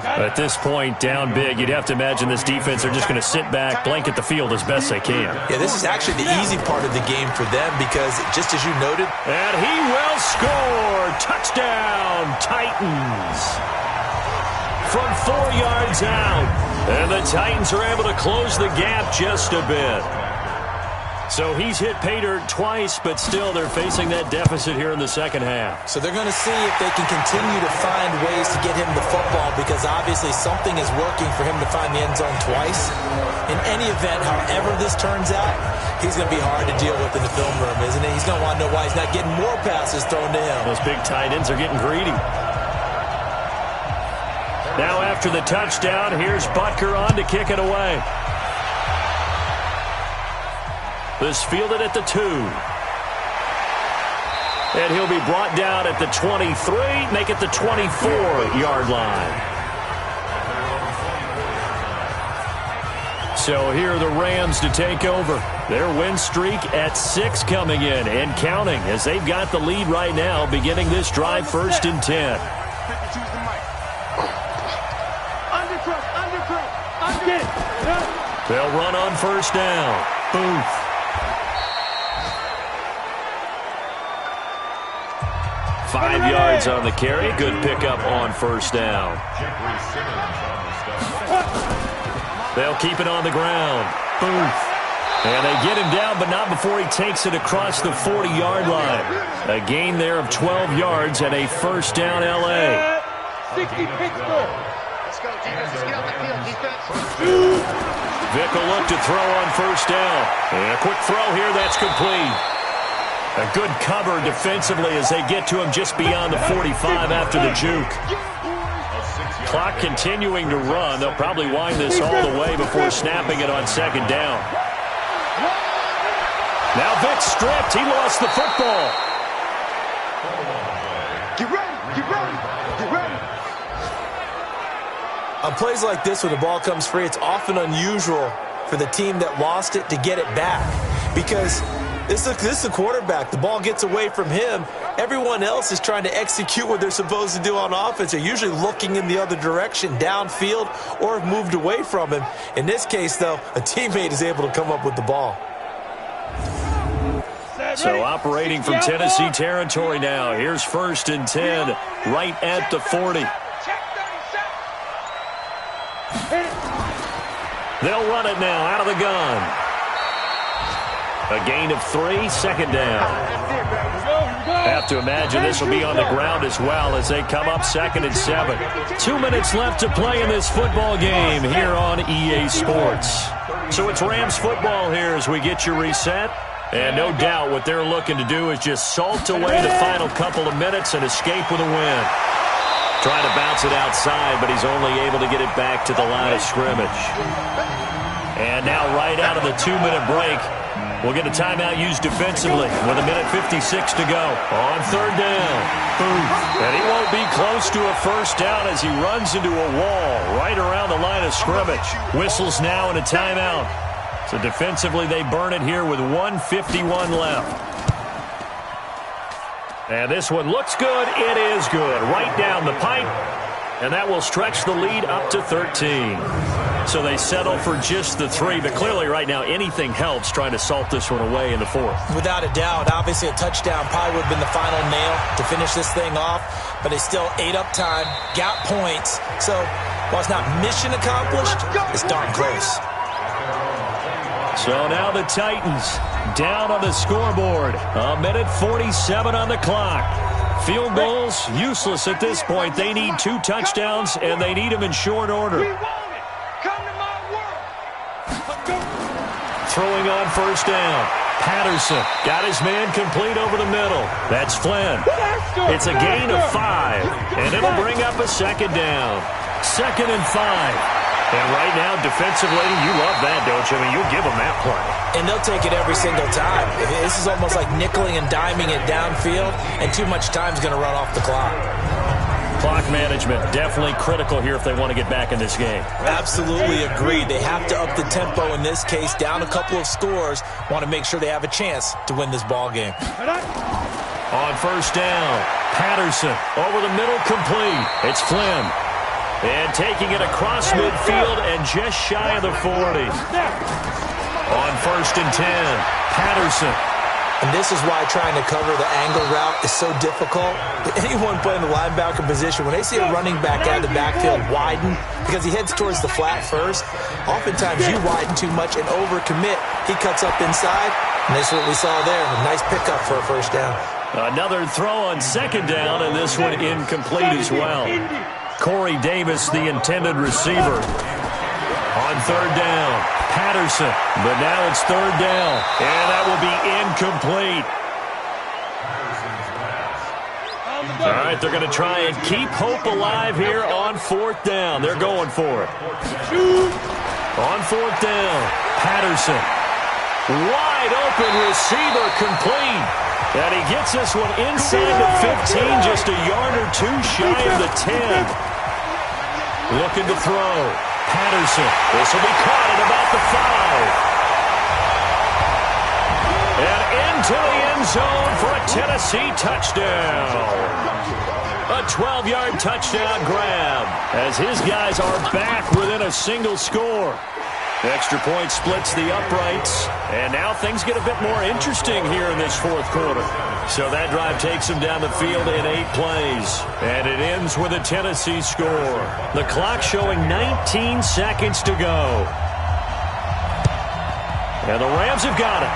At this point, down big, you'd have to imagine this defense are just going to sit back, blanket the field as best they can. Yeah, this is actually the easy part of the game for them because, just as you noted, and he will score. Touchdown, Titans. From 4 yards out. And the Titans are able to close the gap just a bit. So he's hit pay dirt twice, but still they're facing that deficit here in the second half. So they're going to see if they can continue to find ways to get him the football because obviously something is working for him to find the end zone twice. In any event, however this turns out, he's going to be hard to deal with in the film room, isn't he? He's going to want to know why he's not getting more passes thrown to him. Those big tight ends are getting greedy. Now after the touchdown, here's Butker on to kick it away. This fielded at the 2. And he'll be brought down at the 23, make it the 24-yard line. So here are the Rams to take over. Their win streak at 6 coming in and counting as they've got the lead right now beginning this drive 1st and 10. They'll run on 1st down. Booth. Five yards on the carry. Good pickup on 1st down. They'll keep it on the ground. Booth. And they get him down, but not before he takes it across the 40-yard line. A gain there of 12 yards and a 1st down L.A. 60 Pittsburgh. Let's go, defense. Let's get on the field, defense. Vick will look to throw on 1st down. And a quick throw here. That's complete. A good cover defensively as they get to him just beyond the 45 after the juke. Clock continuing to run. They'll probably wind this all the way before snapping it on 2nd down. Now Vick stripped. He lost the football. Get ready. Get ready. Get ready. On plays like this, when the ball comes free, it's often unusual for the team that lost it to get it back because this is the quarterback. The ball gets away from him. Everyone else is trying to execute what they're supposed to do on offense. They're usually looking in the other direction, downfield, or have moved away from him. In this case, though, a teammate is able to come up with the ball. So operating from Tennessee territory now. Here's 1st and 10, right at the 40. They'll run it now out of the gun. A gain of 3, 2nd down. Here we go. Have to imagine this will be on the ground as well as they come up 2nd and 7. 2 minutes left to play in this football game here on EA Sports. So it's Rams football here as we get you reset. And no doubt what they're looking to do is just salt away the final couple of minutes and escape with a win. Trying to bounce it outside, but he's only able to get it back to the line of scrimmage. And now right out of the 2-minute break, we'll get a timeout used defensively with 1:56 to go on 3rd down. And he won't be close to a first down as he runs into a wall right around the line of scrimmage. Whistles now and a timeout. So defensively, they burn it here with 1:51 left. And this one looks good. It is good. Right down the pipe. And that will stretch the lead up to 13. So they settle for just the 3. But clearly right now anything helps trying to salt this one away in the 4th. Without a doubt. Obviously a touchdown probably would have been the final nail to finish this thing off. But they still ate up time, got points. So while it's not mission accomplished, it's darn close. So now the Titans down on the scoreboard. 1:47 on the clock. Field goals useless at this point. They need 2 touchdowns, and they need them in short order. Throwing on 1st down. Patterson got his man complete over the middle. That's Flynn. It's a gain of 5, and it'll bring up a 2nd down. 2nd and 5. And right now, defensively, you love that, don't you? I mean, you'll give them that play. And they'll take it every single time. This is almost like nickeling and diming it downfield, and too much time's going to run off the clock. Clock management, definitely critical here if they want to get back in this game. Absolutely agreed. They have to up the tempo in this case, down a couple of scores. Want to make sure they have a chance to win this ball game. On 1st down, Patterson over the middle, complete. It's Flynn. And taking it across midfield and just shy of the 40. On 1st and 10, Patterson. And this is why trying to cover the angle route is so difficult. Anyone playing the linebacker position, when they see a running back out of the backfield widen, because he heads towards the flat first, oftentimes you widen too much and overcommit. He cuts up inside, and this is what we saw there. A nice pickup for a 1st down. Another throw on 2nd down, and this one incomplete as well. Corey Davis, the intended receiver. On 3rd down, Patterson. But now it's 3rd down, and that will be incomplete. All right, they're going to try and keep hope alive here on 4th down. They're going for it. On 4th down, Patterson. Wide open receiver, complete. And he gets this one inside the 15, just a yard or 2 shy of the 10. Looking to throw. Patterson. This will be caught at about the 5. And into the end zone for a Tennessee touchdown. A 12-yard touchdown grab as his guys are back within a single score. Extra point splits the uprights, and now things get a bit more interesting here in this 4th quarter. So that drive takes them down the field in 8 plays, and it ends with a Tennessee score. The clock showing 19 seconds to go. And the Rams have got it.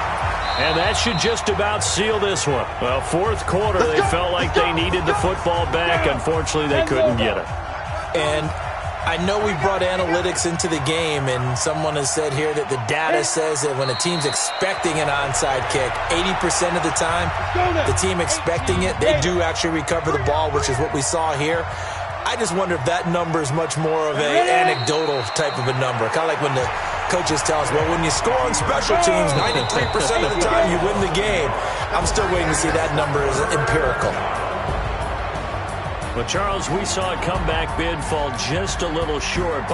And that should just about seal this one. Well, 4th quarter, they felt like they needed the football back. Unfortunately, they couldn't get it. And I know we brought analytics into the game, and someone has said here that the data says that when a team's expecting an onside kick, 80% of the time, the team expecting it, they do actually recover the ball, which is what we saw here. I just wonder if that number is much more of an anecdotal type of a number. Kind of like when the coaches tell us, well, when you score on special teams, 93% of the time you win the game. I'm still waiting to see that number as empirical. But, Charles, we saw a comeback bid fall just a little short.